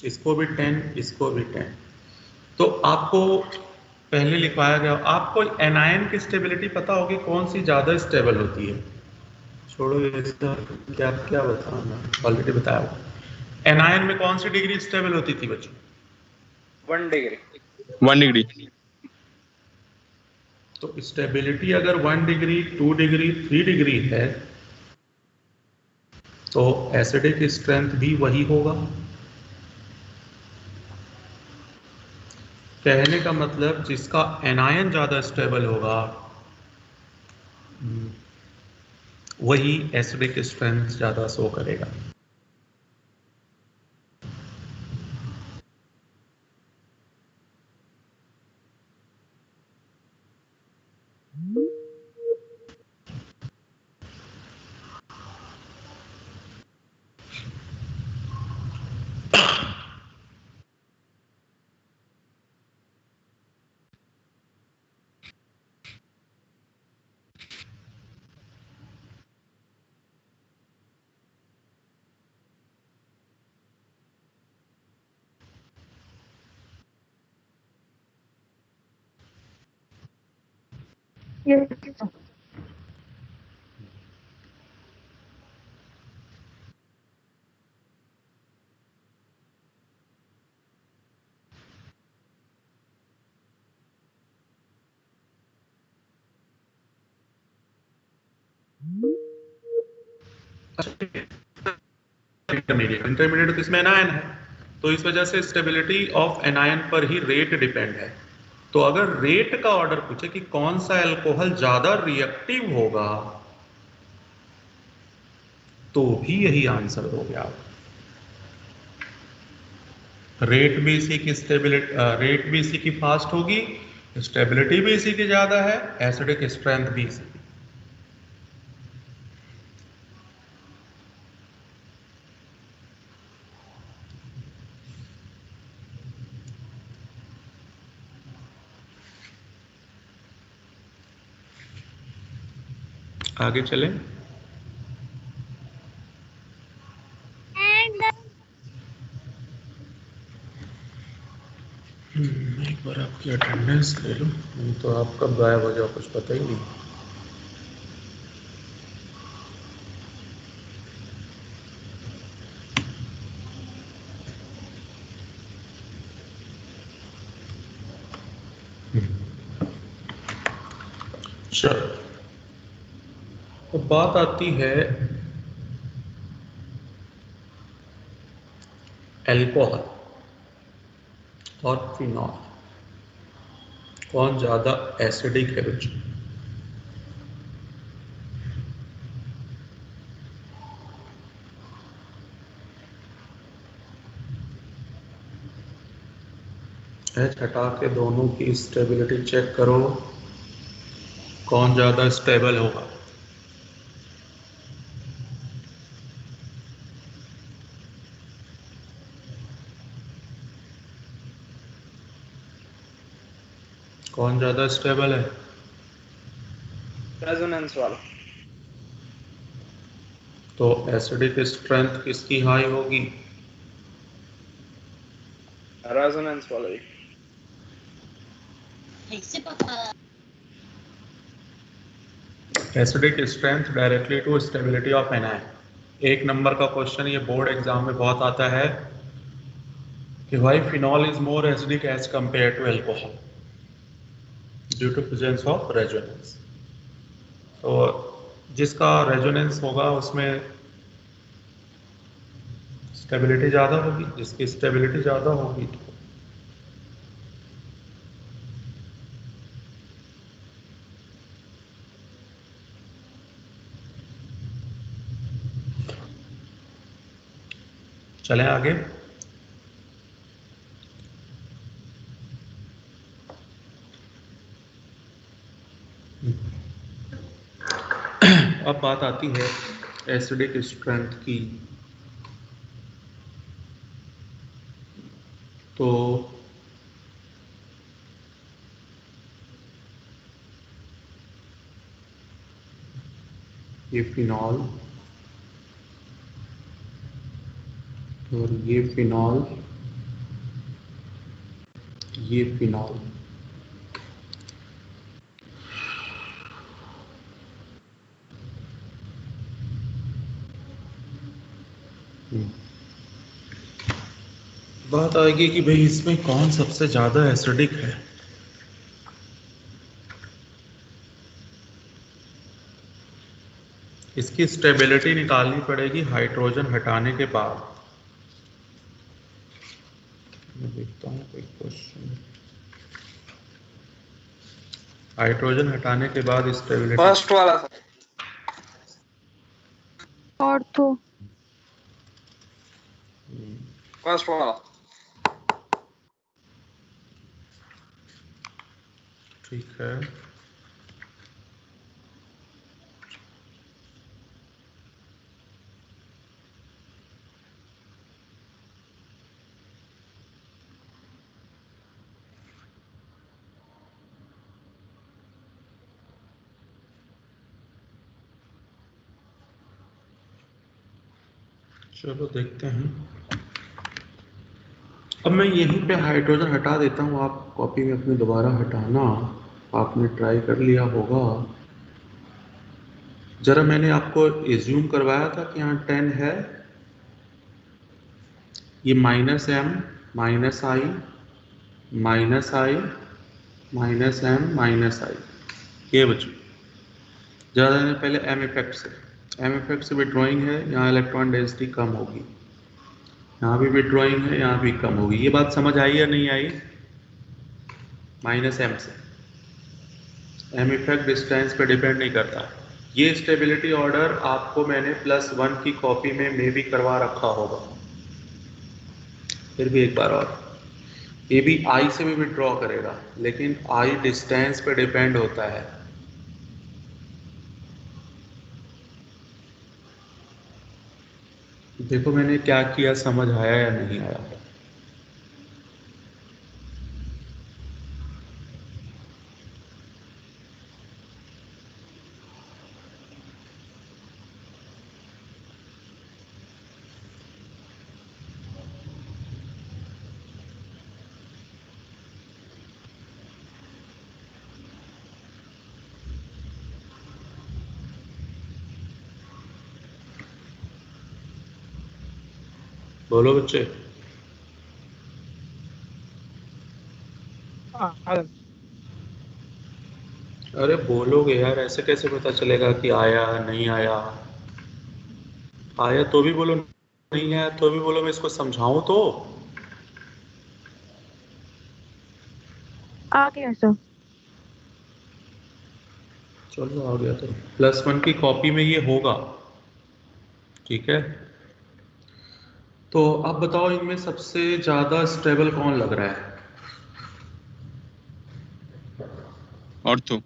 इसको भी 10, इसको भी 10। तो आपको पहले लिखवाया गया, आपको एनायन की स्टेबिलिटी पता होगी कौन सी ज़्यादा स्टेबल होती है। छोड़ो इसका क्या क्या बताना, ऑलरेडी बताया हुआ। एनायन में कौन सी डिग्री स्टेबल होती थी बच्चों? 1 डिग्री। 1 डिग्री। तो स्टेबिलिटी अगर 1 डिग्री, 2 डिग्री, 3 डिग्री है, तो एसिडिक स्ट्रेंथ भी वही होगा। कहने का मतलब जिसका एनायन ज़्यादा स्टेबल होगा वही एसिडिक स्ट्रेंथ ज़्यादा शो करेगा। Yes, sir. इंटरमीडिएट किसमें एनायन है, तो इस वजह से स्टेबिलिटी ऑफ एनायन पर ही रेट डिपेंड है। तो अगर रेट का ऑर्डर पूछे कि कौन सा एल्कोहल ज्यादा रिएक्टिव होगा, तो भी यही आंसर दोगे आप। रेट भी इसी की स्टेबिलिटी, रेट भी इसी की फास्ट होगी, स्टेबिलिटी भी इसी की ज्यादा है, एसिडिक स्ट्रेंथ भी इसी की। आगे चलें। एक बार आपकी अटेंडेंस ले लो, नहीं तो आप कब गायब हो जाओ कुछ पता ही नहीं। चलो, तो बात आती है अल्कोहल और फिनॉल, कौन ज्यादा एसिडिक है बच्चों? एच हटा के दोनों की स्टेबिलिटी चेक करो, कौन ज्यादा स्टेबल होगा। कौन ज्यादा स्टेबल है? रेजोनेंस वाला। तो एसिडिक स्ट्रेंथ किसकी हाई होगी? रेजोनेंस वाला ही। Acidic strength directly to stability of anion. एक नंबर का क्वेश्चन ये बोर्ड एग्जाम में बहुत आता है कि why phenol is more acidic as compare to alcohol due to presence of resonance. तो जिसका रेजोनेंस होगा उसमें स्टेबिलिटी ज़्यादा होगी, जिसकी स्टेबिलिटी ज़्यादा होगी तो चलें आगे। अब बात आती है एसिडिक स्ट्रेंथ की। तो ये फिनॉल और ये फिनॉल, ये फिनॉल, बात आएगी कि भाई इसमें कौन सबसे ज्यादा एसिडिक है। इसकी स्टेबिलिटी निकालनी पड़ेगी हाइड्रोजन हटाने के बाद। मैं देखता हूँ कोई क्वेश्चन। हाइड्रोजन हटाने के बाद स्टेबिलिटी फर्स्ट वाला था। ऑर्थो। फर्स्ट वाला। ठीक है। चलो देखते हैं। अब मैं यहीं पे हाइड्रोजन हटा देता हूँ, आप कॉपी में अपनी दोबारा हटाना। आपने ट्राई कर लिया होगा। जरा मैंने आपको एज्यूम करवाया था कि यहाँ 10 है, ये -m -i -i -m -i, ये बच्चों ज़्यादा नहीं, पहले m इफेक्ट से विड्रॉइंग है, यहाँ इलेक्ट्रॉन डेंसिटी कम होगी, यहाँ भी विड्रॉइंग है, यहाँ भी कम होगी। ये बात समझ आई या नहीं आई? -m से m इफेक्ट डिस्टेंस पे डिपेंड नहीं करता। ये स्टेबिलिटी ऑर्डर आपको मैंने +1 की कॉपी में मे भी करवा रखा होगा। फिर भी एक बार और, ये भी I से भी विड्रॉ करेगा, लेकिन I डिस्टेंस पे डिपेंड होता है। देखो मैंने क्या किया, समझ आया या नहीं आया? बोलो बच्चे। अरे बोलोगे यार, ऐसे कैसे पता चलेगा कि आया नहीं आया? आया तो भी बोलो, नहीं आया तो भी बोलो, मैं इसको समझाऊं तो। आ गया सर। चलो आ गया तो +1 की कॉपी में ये होगा, ठीक है। तो अब बताओ इनमें सबसे ज्यादा स्टेबल कौन लग रहा है? Ortho.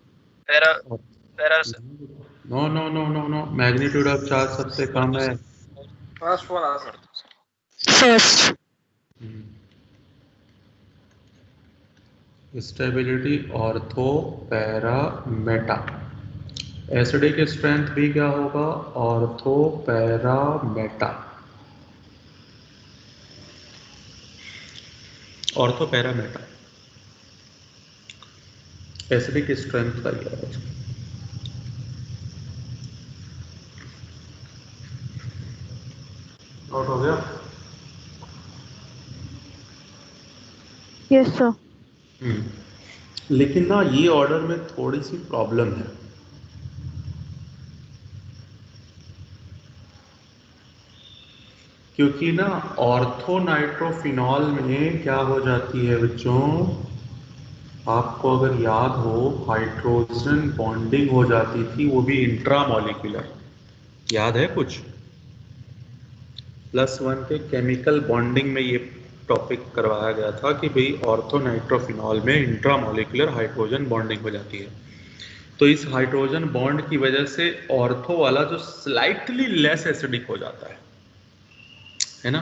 No no no no no, magnitude of charge सबसे कम है। First one answer. First. Stability ortho para meta. Acidic strength भी क्या होगा? Ortho para meta. Ortho para meta acidic strength का ही है। नोट हो गया? Yes sir. लेकिन ना ये ऑर्डर में थोड़ी सी प्रॉब्लम है। क्योंकि ना ऑर्थो नाइट्रोफिनॉल में क्या हो जाती है बच्चों, आपको अगर याद हो, हाइड्रोजन बॉन्डिंग हो जाती थी, वो भी इंट्रामॉलिक्यूलर। याद है कुछ? +1 के केमिकल बॉन्डिंग में ये टॉपिक करवाया गया था कि भाई ऑर्थो नाइट्रोफिनॉल में इंट्रामॉलिक्यूलर हाइड्रोजन बॉन्डिंग हो जाती है। तो इस हाइड्रोजन बॉन्ड की वजह से ऑर्थो वाला जो स्लाइटली लेस एसिडिक हो जाता है ना?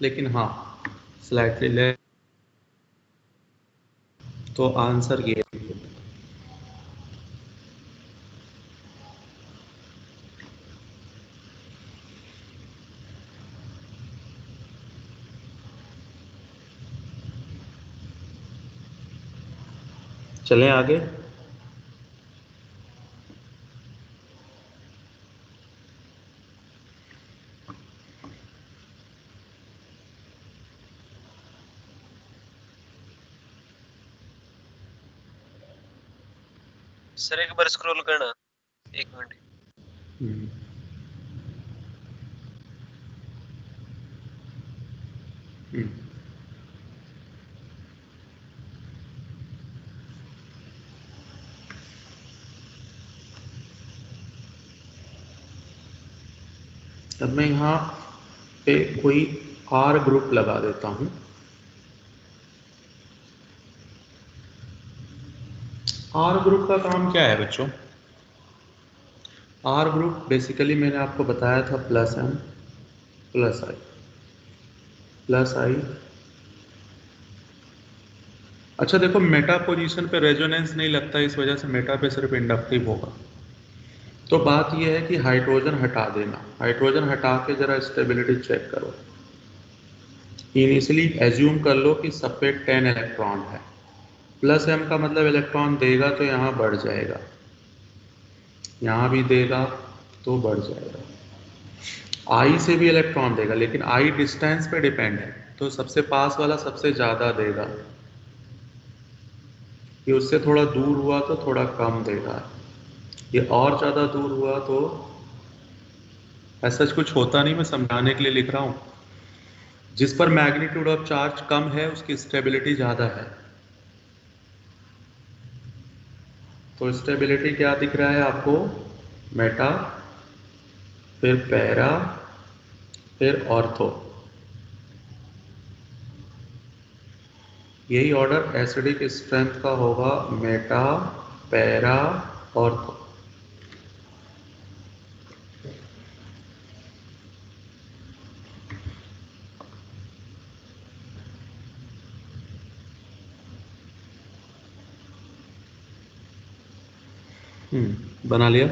लेकिन हाँ, स्लाइटली लेस। तो आंसर ये है। चलें आगे। सर एक बार स्क्रॉल करना, 1 मिनट। अब मैं यहाँ पे कोई R ग्रुप लगा देता हूँ। R ग्रुप का काम क्या है बच्चों? R ग्रुप बेसिकली मैंने आपको बताया था +m +i। अच्छा देखो, मेटा पोजीशन पे रेजोनेंस नहीं लगता, इस वजह से मेटा पे सिर्फ इंडक्टिव होगा। तो बात यह है कि हाइड्रोजन हटा देना, हाइड्रोजन हटा के जरा स्टेबिलिटी चेक करो। इनिशियली एज्यूम कर लो कि सब पे 10 इलेक्ट्रॉन है, प्लस m का मतलब इलेक्ट्रॉन देगा तो यहाँ बढ़ जाएगा, यहाँ भी देगा तो बढ़ जाएगा। I से भी इलेक्ट्रॉन देगा, लेकिन I डिस्टेंस पे डिपेंड है, तो सबसे पास वाला सबसे ज़्यादा देगा, ये उससे थोड़ा दूर हुआ तो थोड़ा कम देगा, ये और ज़्यादा दूर हुआ तो ऐसा कुछ होता नहीं, मैं समझाने के लिए लिख रहा हूँ। जिस पर मैग्नीट्यूड ऑफ चार्ज कम है उसकी स्टेबिलिटी ज़्यादा है। तो स्टेबिलिटी क्या दिख रहा है आपको? मेटा, फिर पैरा, फिर ऑर्थो। यही ऑर्डर एसिडिक स्ट्रेंथ का होगा, मेटा, पैरा, ऑर्थो। बना लिया?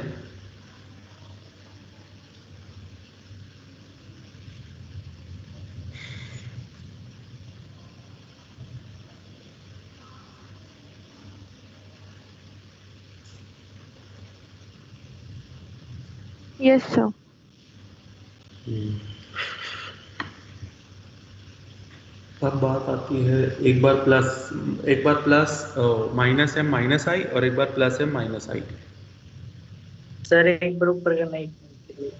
Yes sir. अब बात आती है, एक बार प्लस माइनस m माइनस आई और एक बार प्लस m माइनस आई। सर एक ग्रुप पर करना एक मिनट के लिए।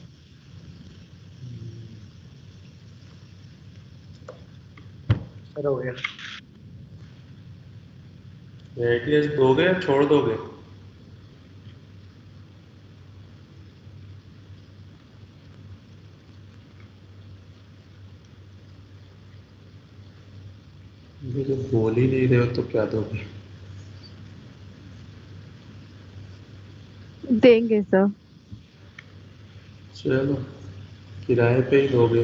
सर हो गया। ATS दोगे या छोड़ दोगे? मुझे तो बोल ही नहीं रहे हो तो क्या दोगे? देंगे सर। चलो किराए पे ही दोगे।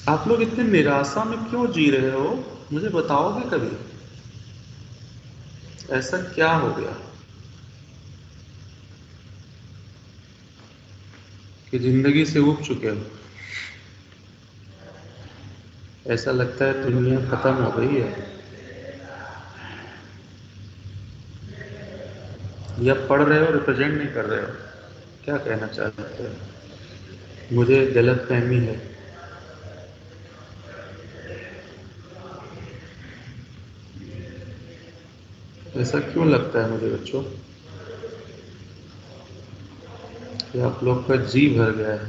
आप लोग इतने निराशा में क्यों जी रहे हो, मुझे बताओगे कभी? ऐसा क्या हो गया कि जिंदगी से उब चुके हो? ऐसा लगता है दुनिया खत्म हो गई है, या पढ़ रहे हो रिप्रेजेंट नहीं कर रहे हो? क्या कहना चाहते हो? मुझे गलत फहमी है। ऐसा क्यों लगता है मुझे बच्चों कि आप लोग का जी भर गया है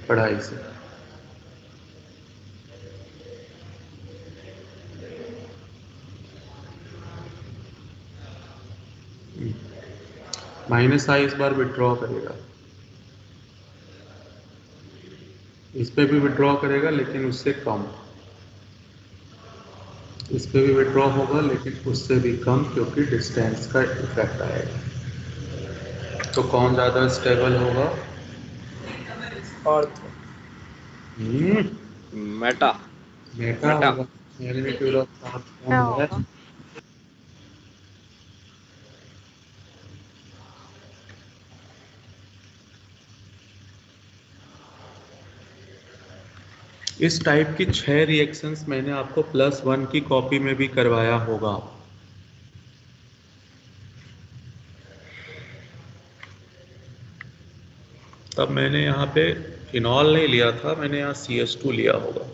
पढ़ाई से? माइनस आई इस बार विड्रॉ करेगा, इस पे भी विड्रॉ करेगा लेकिन उससे कम, इस पे भी विड्रॉ होगा लेकिन उससे भी कम, क्योंकि डिस्टेंस का इफेक्ट आएगा। तो कौन ज़्यादा स्टेबल होगा? और मेटा मेटा होगा। मैग्नीट्यूड ऑफ चार्ज कौन है? इस टाइप की 6 रिएक्शंस मैंने आपको +1 की कॉपी में भी करवाया होगा। तब मैंने यहाँ पे फिनॉल नहीं लिया था, मैंने यहाँ CH2 लिया होगा।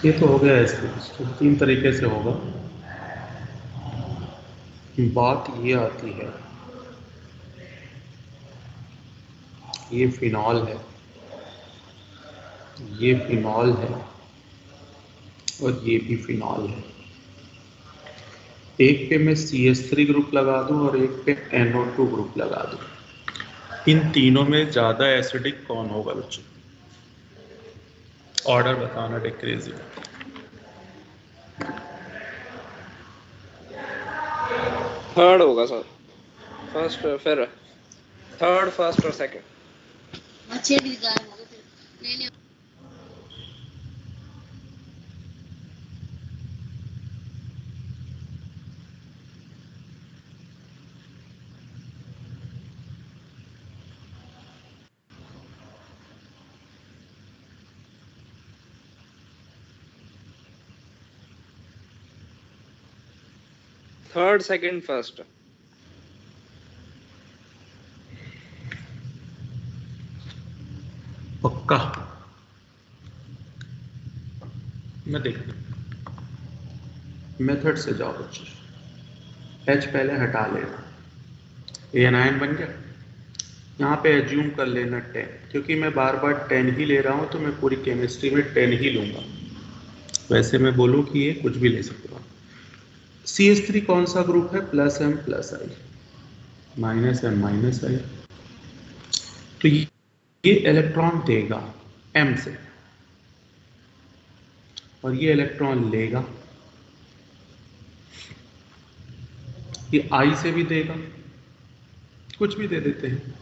ये तो हो गया, इसको 3 तरीके से होगा। बात ये आती है, ये फिनॉल है, ये फिनॉल है और ये भी फिनॉल है। एक पे मैं CH3 ग्रुप लगा दूं और एक पे NO2 ग्रुप लगा दूं, इन तीनों में ज़्यादा एसिडिक कौन होगा बच्चों? ऑर्डर बताना डिक्रीज। थर्ड होगा सर, फर्स्ट फिर थर्ड, फर्स्ट और सेकंड। Third second first. पक्का मैं देख मेथड से जाओ बच्चे। H पहले हटा लेना, ये एनायन बन गया। यहाँ पे एज्यूम कर लेना 10, क्योंकि मैं बार बार 10 ही ले रहा हूँ तो मैं पूरी केमिस्ट्री में 10 ही लूंगा। वैसे मैं बोलूँ कि ये कुछ भी ले सकता हूँ। CH3 कौन सा ग्रुप है? +M+I, -M-I। तो ये इलेक्ट्रॉन देगा M से और ये इलेक्ट्रॉन लेगा, ये I से भी देगा, कुछ भी दे देते हैं,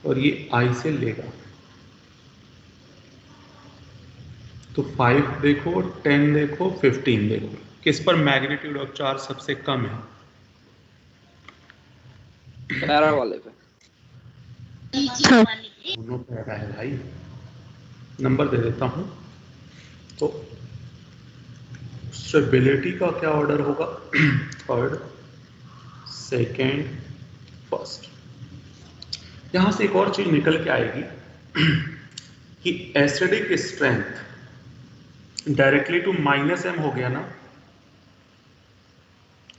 और ये I से लेगा। तो 5 देखो, 10 देखो, 15 देखो, किस पर मैग्नीट्यूड ऑफ चार्ज सबसे कम है? पैरा वाले पे। दोनों पैरा है भाई। नंबर दे देता हूं। तो स्टेबिलिटी का क्या ऑर्डर होगा? Third, second, first. यहां से एक और चीज निकल के आएगी कि acidic strength directly to -M हो गया ना,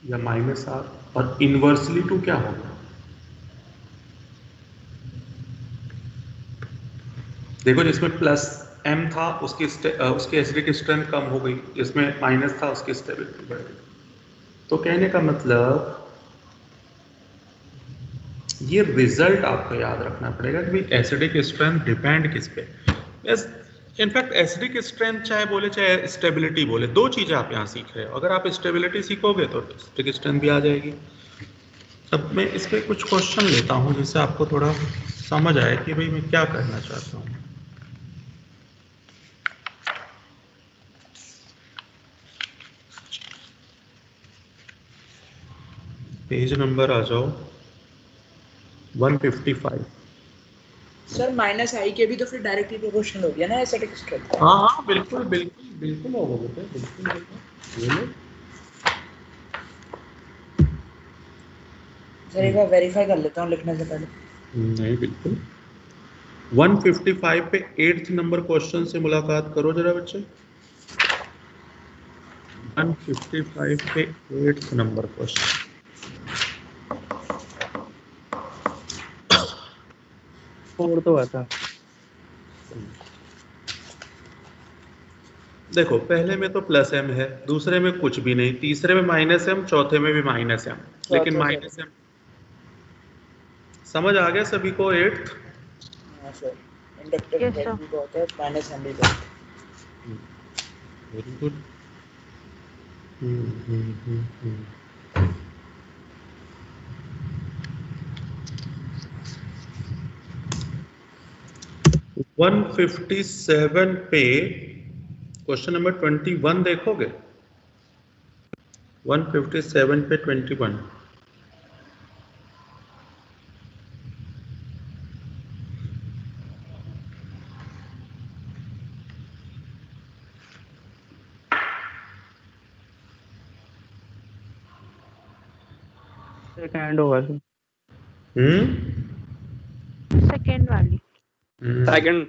या -R, और इनवर्सली टू क्या होगा? देखो, जिसमें +M था उसकी एसिडिक स्ट्रेंथ कम हो गई, जिसमें माइनस था उसकी स्टेबिलिटी बढ़ गई। तो कहने का मतलब ये रिजल्ट आपको याद रखना पड़ेगा कि भाई एसिडिक स्ट्रेंथ डिपेंड किस पे। इनफैक्ट एसिडिक स्ट्रेंथ चाहे बोले चाहे स्टेबिलिटी बोले, दो चीजें आप यहाँ सीख रहे हो। अगर आप स्टेबिलिटी सीखोगे तो एसिडिक स्ट्रेंथ भी आ जाएगी। अब मैं इस पे कुछ क्वेश्चन लेता हूँ जिससे आपको थोड़ा समझ आए कि भाई मैं क्या करना चाहता हूँ। पेज नंबर आ जाओ 155। सर -I के भी तो फिर डायरेक्टली प्रोपोर्शनल हो गया ना एसिडिक स्ट्रेंथ। हाँ हाँ, बिल्कुल बिल्कुल बिल्कुल होगा बेटे, बिल्कुल होगा। ये लो सर एक बार वेरीफाई कर लेता हूँ लिखने से पहले। नहीं, बिल्कुल। 155 पे 8th नंबर क्वेश्चन से मुलाकात करो जरा बच्चे। 155 पे 8th नंबर क्वेश्चन। और तो आता देखो, पहले में तो +M है, दूसरे में कुछ भी नहीं, तीसरे में -M, चौथे में भी -M, लेकिन -M समझ आ गया सभी को? 8th। हाँ सर, इंडक्टिव वैल्यू का होता है -M भी होता है। Very good. - 157 पे क्वेश्चन नंबर 21 देखोगे? 157 पे 21। सेकंड होगा सर। सेकंड वाली। सेकंड।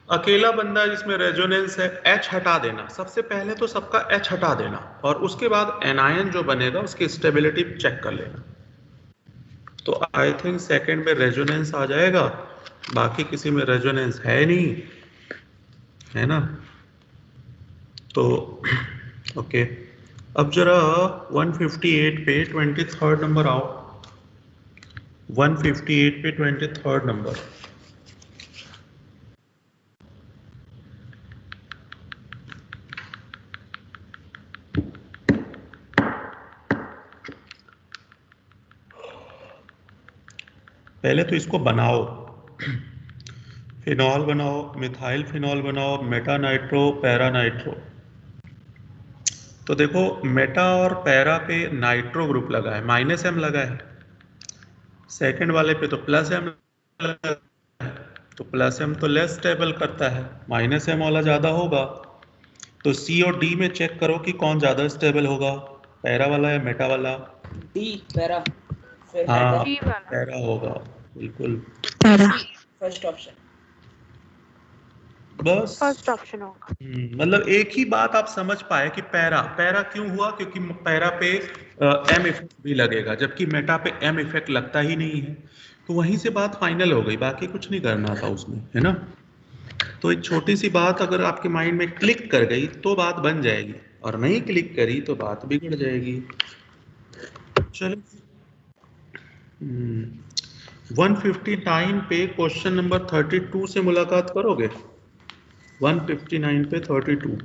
अकेला बंदा जिसमें रेजोनेंस है, H हटा देना। सबसे पहले तो सबका H हटा देना, और उसके बाद एनायन जो बनेगा उसकी स्टेबिलिटी चेक कर लेना। तो आई थिंक सेकंड में रेजोनेंस आ जाएगा, बाकी किसी में रेजोनेंस है नहीं, है ना? तो ओके, अब जरा 158 पे 23rd नंबर आओ। 158 पे 23rd नंबर। पहले तो इसको बनाओ, फिनॉल बनाओ, मिथाइल फिनॉल बनाओ, मेटा नाइट्रो, पैरा नाइट्रो। तो देखो मेटा और पैरा पे नाइट्रो ग्रुप लगा है, -m लगा है। सेकंड वाले पे तो +m लगा है, तो +m तो लेस स्टेबल करता है, -m वाला ज्यादा होगा। तो C और D में चेक करो कि कौन ज्यादा स्टेबल होगा, पैरा वाला या मेटा वाला। डी पैरा, फिर हाँ मेटा, डी वाला। पैरा होगा बिल्कुल। First option. बस फर्स्ट ऑप्शन होगा। मतलब एक ही बात आप समझ पाए कि पैरा पैरा क्यों हुआ, क्योंकि पैरा पे m इफेक्ट भी लगेगा, जबकि मेटा पे m इफेक्ट लगता ही नहीं है। तो वहीं से बात फाइनल हो गई, बाकी कुछ नहीं करना था उसमें, है ना। तो एक छोटी सी बात अगर आपके माइंड में क्लिक कर गई तो बात बन जाएगी, और नहीं क्लिक करी तो बात बिगड़ जाएगी। चलो 159 पे क्वेश्चन नंबर 32 से मुलाकात करोगे। 159 पे 32।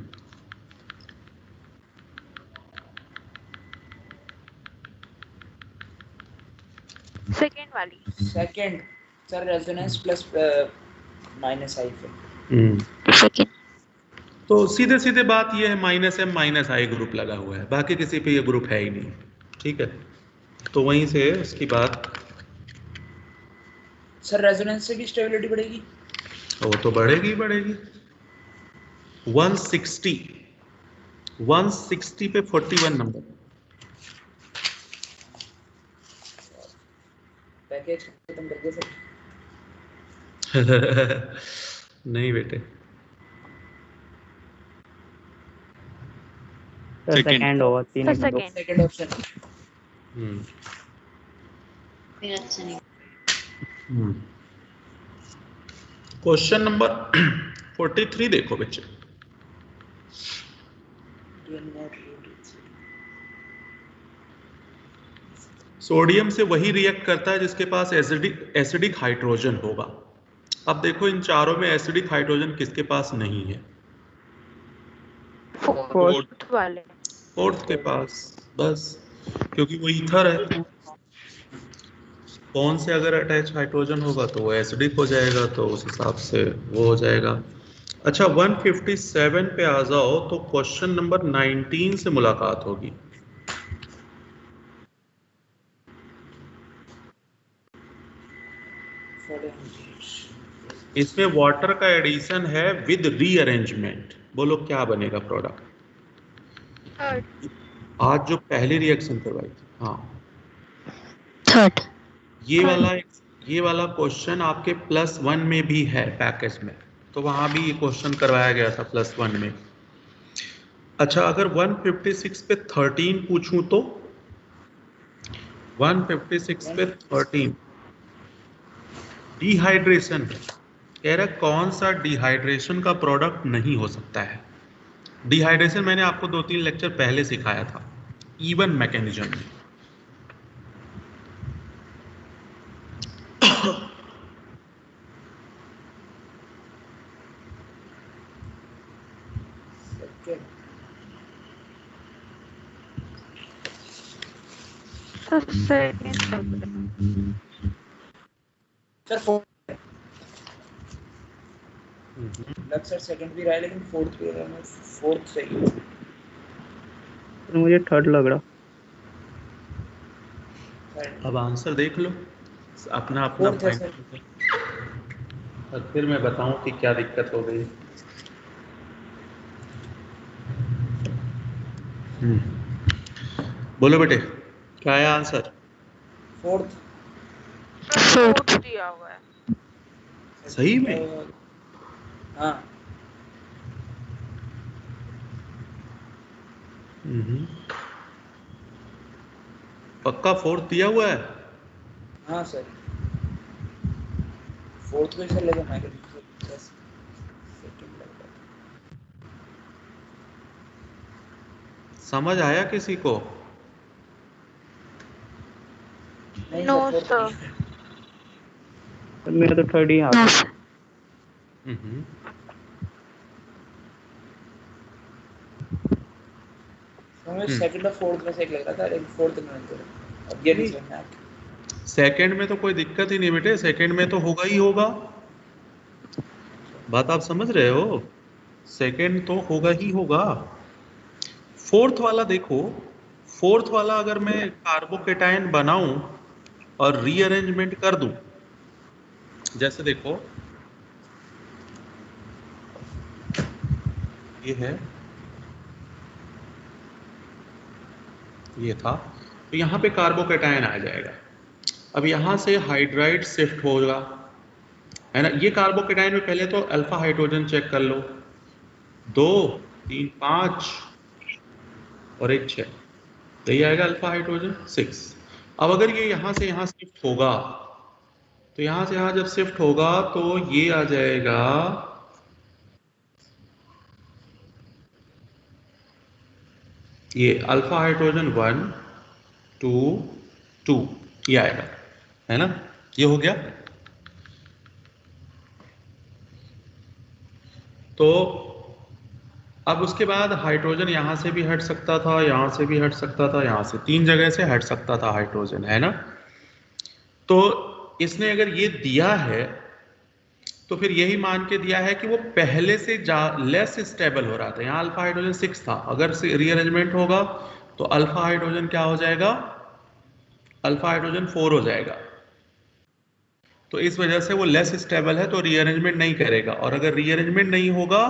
सेकेंड वाली। Second sir, resonance plus -i पे। सेकेंड। तो सीधे सीधे बात ये है, -m -i ग्रुप लगा हुआ है, बाकी किसी पे ये ग्रुप है ही नहीं, ठीक है। तो वहीं से उसकी बात। सर रेजोनेंस से भी स्टेबिलिटी बढ़ेगी? वो तो बढ़ेगी बढ़ेगी। 160 पे 41 नंबर। पैकेज खत्म कर दिया सर। नहीं बेटे, सेकंड होगा, 3 में 2। Second option. क्वेश्चन नंबर 43 देखो बच्चे। सोडियम से वही रिएक्ट करता है जिसके पास एसिडिक हाइड्रोजन होगा। अब देखो इन चारों में एसिडिक हाइड्रोजन किसके पास नहीं है? फोर्थ वाले। फोर्थ के पास, बस, क्योंकि वो ईथर है। कौन से अगर अटैच हाइड्रोजन होगा तो वो एसिडिक हो जाएगा, तो उस हिसाब से वो हो जाएगा। अच्छा 157 पे आ जाओ तो क्वेश्चन नंबर 19 से मुलाकात होगी। इसमें वाटर का एडिशन है विद रीअरेंजमेंट। बोलो क्या बनेगा प्रोडक्ट? आज जो पहली रिएक्शन करवाई थी, हाँ थर्ड। ये वाला क्वेश्चन आपके +1 में भी है पैकेज में, तो वहां भी ये क्वेश्चन करवाया गया था +1 में। अच्छा अगर 156 पे 13 पूछूं तो 156 पे 13 डिहाइड्रेशन है। कह रहा कौन सा डिहाइड्रेशन का प्रोडक्ट नहीं हो सकता है? डिहाइड्रेशन मैंने आपको 2-3 लेक्चर पहले सिखाया था, इवन मैकेनिज्म में। सर सेकंड भी रहा है, लेकिन फोर्थ भी रहा है। फोर्थ सही है। मुझे थर्ड लग रहा। अब आंसर देख लो अपना अपना फाइनल, और फिर मैं बताऊं कि क्या दिक्कत हो गई। बोलो बेटे क्या है आंसर? फोर्थ दिया हुआ है। सही में? हाँ। पक्का फोर्थ दिया हुआ है? हाँ सर, फोर्थ को सर लेगा मैं। समझ आया किसी को? नो सर, मेरा तो थर्ड ही आता है। हमें सेकंड और फोर्थ में से एक लग रहा था, लेकिन फोर्थ में नहीं। अब ये नहीं समझना। सेकंड में तो कोई दिक्कत ही नहीं बेटे, सेकंड में तो होगा ही होगा, बात आप समझ रहे हो, सेकंड तो होगा ही होगा। फोर्थ वाला देखो, फोर्थ वाला अगर मैं कार्बोकेटाइन बनाऊं और रीअरेंजमेंट कर दूं, जैसे देखो ये है, ये था, तो यहाँ पे कार्बोकेटाइन आ जाएगा। अब यहाँ से हाइड्राइड शिफ्ट होगा, है ना। ये कार्बोकेटाइन में पहले तो अल्फा हाइड्रोजन चेक कर लो, 2 3 5 और 1 6, यही आएगा अल्फा हाइड्रोजन 6। अब अगर ये यहाँ से यहाँ शिफ्ट होगा, तो यहाँ से यहाँ जब शिफ्ट होगा तो ये आ जाएगा ये अल्फा हाइड्रोजन 1 2 2, ये आएगा, है ना, ये हो गया। तो अब उसके बाद हाइड्रोजन यहाँ से भी हट सकता था, यहाँ से भी हट सकता था, यहाँ से 3 जगह से हट सकता था हाइड्रोजन, है ना। तो इसने अगर ये दिया है तो फिर यही मान के दिया है कि वो पहले से लेस स्टेबल हो रहा था। यहाँ अल्फा हाइड्रोजन 6 था, अगर रीअरेंजमेंट होगा तो अल्फा हाइड्रोजन क्या हो जाएगा, अल्फा हाइड्रोजन 4 हो जाएगा। तो इस वजह से वो लेस स्टेबल है, तो रीअरेंजमेंट नहीं करेगा, और अगर रीअरेंजमेंट नहीं होगा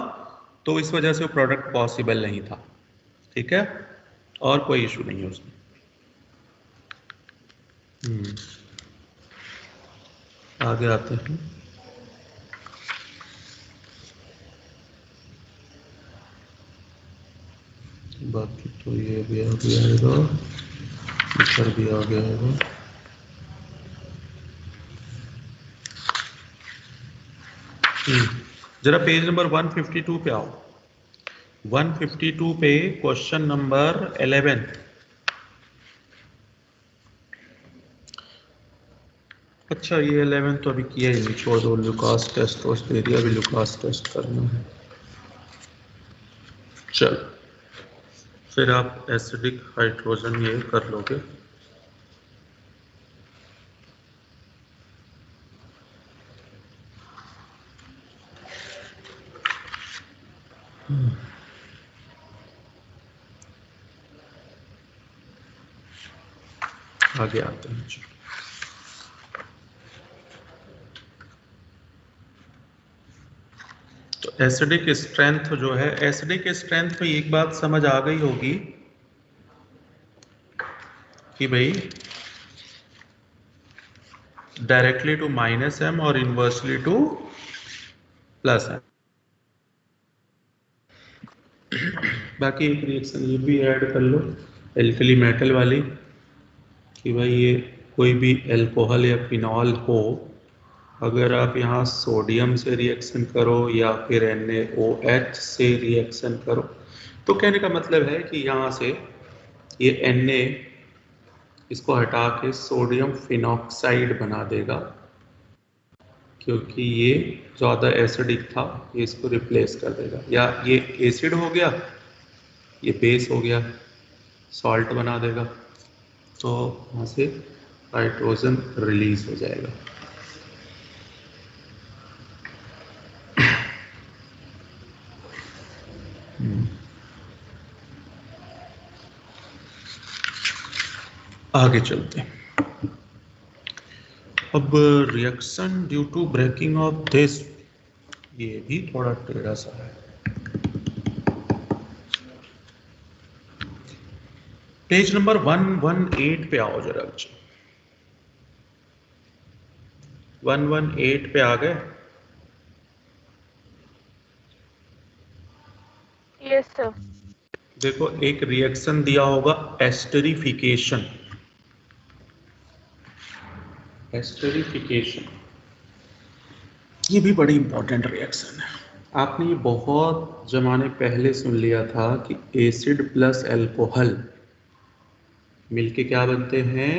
तो इस वजह से वो प्रोडक्ट पॉसिबल नहीं था, ठीक है, और कोई इशू नहीं है उसमें। आगे आते हैं। बाकी तो ये भी आ गया है, ऊपर भी आ गया है। जरा पेज नंबर 152 पे आओ, 152 पे क्वेश्चन नंबर 11। अच्छा ये 11 तो अभी किया ही नहीं, छोड़ दो, लुकास टेस्ट तो दे दिया, अभी लुकास टेस्ट करना है। चल फिर आप एसिडिक हाइड्रोजन ये कर लोगे। आगे आते हैं। तो एसिडिक स्ट्रेंथ जो है, एसिडिक स्ट्रेंथ में एक बात समझ आ गई होगी कि भाई डायरेक्टली टू -m और इनवर्सली टू +m। बाकी एक रिएक्शन ये भी ऐड कर लो एल्कली मेटल वाली, कि भाई ये कोई भी अल्कोहल या फिनॉल हो, अगर आप यहाँ सोडियम से रिएक्शन करो या फिर NaOH से रिएक्शन करो, तो कहने का मतलब है कि यहाँ से ये Na इसको हटा के सोडियम फिनॉक्साइड बना देगा, क्योंकि ये ज़्यादा एसिडिक था, ये इसको रिप्लेस कर देगा। या ये एसिड हो गया, ये बेस हो गया, सॉल्ट बना देगा, तो वहाँ से हाइड्रोजन रिलीज हो जाएगा। आगे चलते हैं। अब reaction due to breaking of this, ये भी थोड़ा टेढ़ा सा है। पेज नंबर 118 पे आओ जरा, 118 पे आ गए? Yes sir. देखो एक रिएक्शन दिया होगा एस्टरिफिकेशन, एस्टरिफिकेशन ये भी बड़ी इंपॉर्टेंट रिएक्शन है। आपने ये बहुत जमाने पहले सुन लिया था कि एसिड प्लस अल्कोहल मिलके क्या बनते हैं,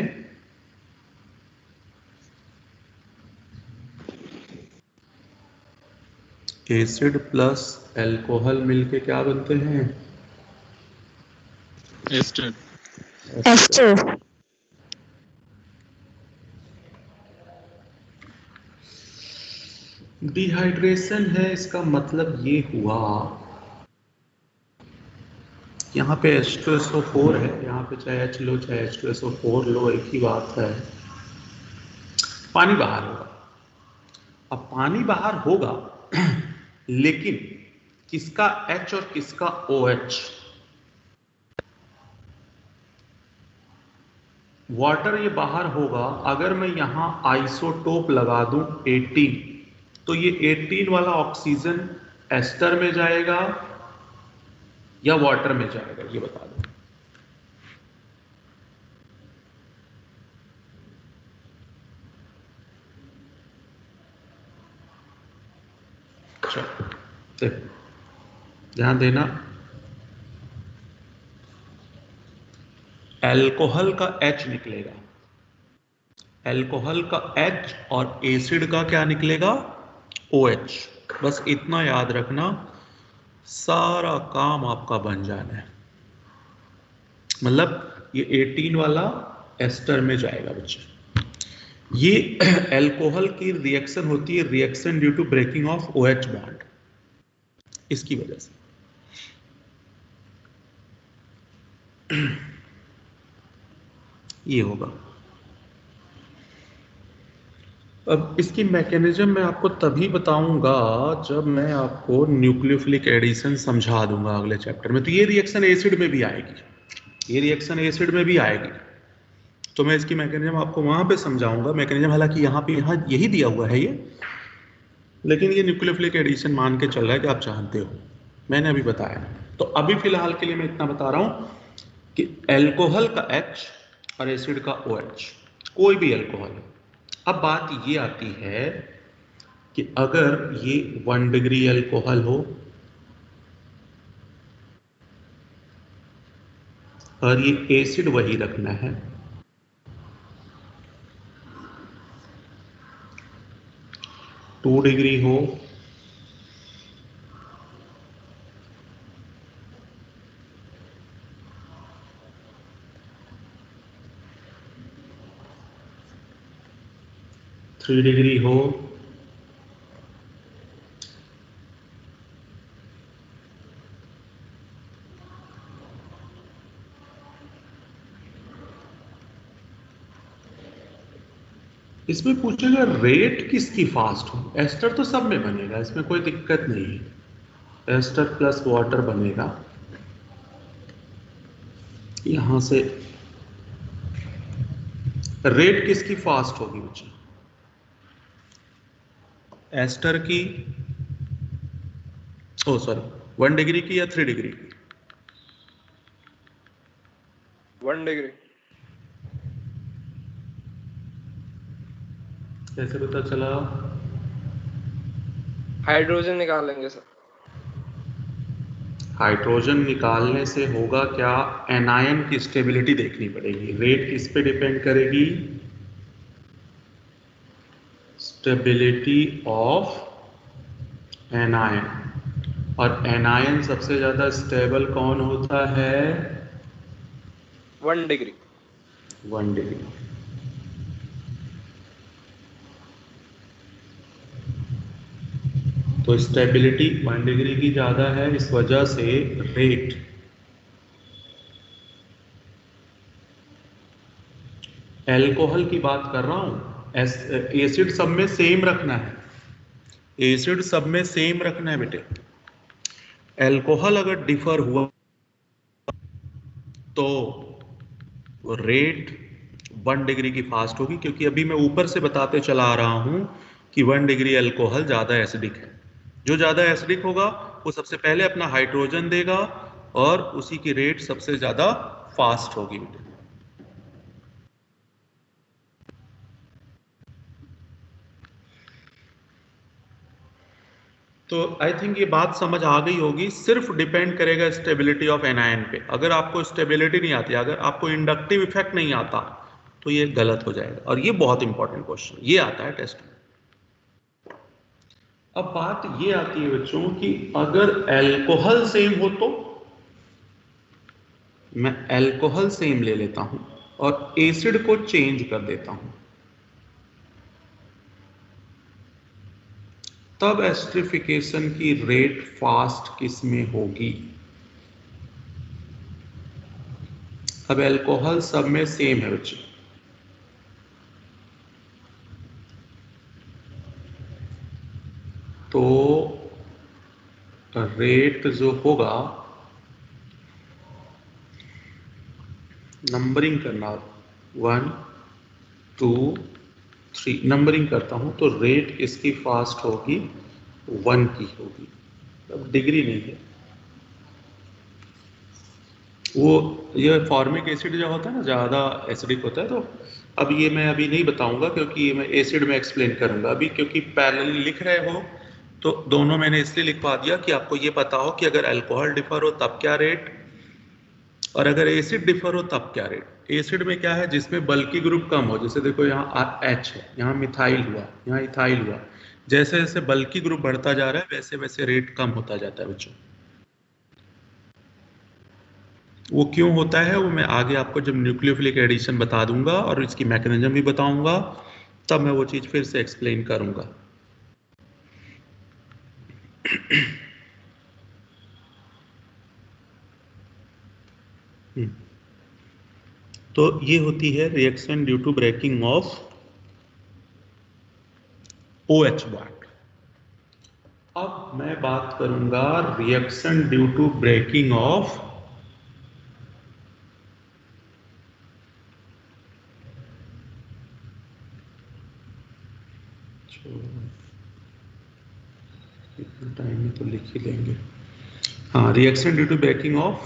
एसिड प्लस अल्कोहल मिलके क्या बनते हैं, एस्टर। एस्टर। डिहाइड्रेशन है, इसका मतलब ये हुआ यहाँ पे H2SO4 है, यहाँ पे चाहे H लो चाहे H2SO4 लो, एक ही बात है, पानी बाहर होगा। अब पानी बाहर होगा लेकिन किसका H और किसका OH? वाटर ये बाहर होगा। अगर मैं यहां आइसोटोप लगा दूं 18, तो ये 18 वाला ऑक्सीजन एस्टर में जाएगा या वाटर में जाएगा, ये बता दो। चलो देखो, ध्यान देना, अल्कोहल का H निकलेगा, अल्कोहल का H और एसिड का क्या निकलेगा? OH। बस इतना याद रखना, सारा काम आपका बन जाना है। मतलब ये 18 वाला एस्टर में जाएगा बच्चे। ये अल्कोहल की रिएक्शन होती है, reaction due to breaking of OH bond, इसकी वजह से। ये होगा। अब इसकी मैकेनिज्म मैं आपको तभी बताऊंगा जब मैं आपको न्यूक्लियोफिलिक एडिशन समझा दूंगा अगले चैप्टर में। तो ये रिएक्शन एसिड में भी आएगी, ये रिएक्शन एसिड में भी आएगी, तो मैं इसकी मैकेनिज्म आपको वहां पे समझाऊंगा। मैकेनिज्म हालांकि यहाँ यही दिया हुआ है ये, लेकिन ये न्यूक्लियोफिलिक एडिशन मान के चल रहा है कि आप जानते हो, मैंने अभी बताया। तो अभी फिलहाल के लिए मैं इतना बता रहा हूं कि अल्कोहल का H और एसिड का OH, कोई भी अल्कोहल। अब बात ये आती है कि अगर ये 1 डिग्री अल्कोहल हो और ये एसिड वही रखना है, टू डिग्री हो, थ्री डिग्री हो, इसमें पूछेगा रेट किसकी फास्ट हो। एस्टर तो सब में बनेगा, इसमें कोई दिक्कत नहीं है, एस्टर प्लस वाटर बनेगा। यहां से रेट किसकी फास्ट होगी बच्चे? एस्टर की, ओ सॉरी, 1 डिग्री की या 3 डिग्री की? 1 डिग्री। कैसे पता चला? हाइड्रोजन निकालेंगे सर। हाइड्रोजन निकालने से होगा क्या? एनायन की स्टेबिलिटी देखनी पड़ेगी। रेट किस पे डिपेंड करेगी? Stability of anion. और एनायन सबसे ज्यादा स्टेबल कौन होता है? 1 डिग्री। 1 डिग्री। तो स्टेबिलिटी 1 डिग्री की ज्यादा है, इस वजह से रेट अल्कोहल की बात कर रहा हूं, एसिड सब में सेम रखना है, एसिड सब में सेम रखना है बेटे। अल्कोहल अगर डिफर हुआ तो रेट 1 डिग्री की फास्ट होगी, क्योंकि अभी मैं ऊपर से बताते चला आ रहा हूं कि 1 डिग्री अल्कोहल ज्यादा एसिडिक है। जो ज्यादा एसिडिक होगा वो सबसे पहले अपना हाइड्रोजन देगा और उसी की रेट सबसे ज्यादा फास्ट होगी। तो आई थिंक ये बात समझ आ गई होगी। सिर्फ डिपेंड करेगा स्टेबिलिटी ऑफ एनायन पे। अगर आपको स्टेबिलिटी नहीं आती, अगर आपको इंडक्टिव इफेक्ट नहीं आता, तो ये गलत हो जाएगा। और ये बहुत इंपॉर्टेंट क्वेश्चन, ये आता है टेस्ट में। अब बात ये आती है बच्चों कि अगर अल्कोहल सेम हो तो मैं अल्कोहल सेम ले लेता हूं और एसिड को चेंज कर देता हूं। तब एस्टरिफिकेशन की रेट फास्ट किस में होगी? अब अल्कोहल सब में सेम है बच्चे, तो रेट जो होगा, नंबरिंग करना, 1 2 3 नंबरिंग करता हूं, तो रेट किसकी फास्ट होगी? 1 की होगी। अब डिग्री नहीं है, वो ये फॉर्मिक एसिड जो होता है ना, ज़्यादा एसिडिक होता है, तो अब ये मैं अभी नहीं बताऊंगा क्योंकि ये मैं एसिड में एक्सप्लेन करूंगा अभी, क्योंकि पैरेलल लिख रहे हो तो दोनों मैंने इसलिए लिखवा दिया कि आपको ये पता हो कि अगर अल्कोहल डिफर हो तब क्या रेट, और अगर एसिड डिफर हो तब क्या रेट। एसिड में क्या है, जिसमें बल्कि ग्रुप कम हो, जैसे देखो यहाँ H है, यहाँ मिथाइल हुआ, यहाँ इथाइल हुआ, जैसे जैसे बल्कि ग्रुप बढ़ता जा रहा है वैसे वैसे रेट कम होता जाता है बच्चों। वो क्यों होता है वो मैं आगे आपको जब न्यूक्लियोफिलिक एडिशन बता दूंगा और इसकी मैकेनिज्म भी बताऊंगा, तब मैं वो चीज फिर से एक्सप्लेन करूंगा। तो ये होती है reaction due to breaking of OH bond. अब मैं बात करूंगा reaction due to breaking of time में तो लिख ही लेंगे, हाँ, reaction due to breaking of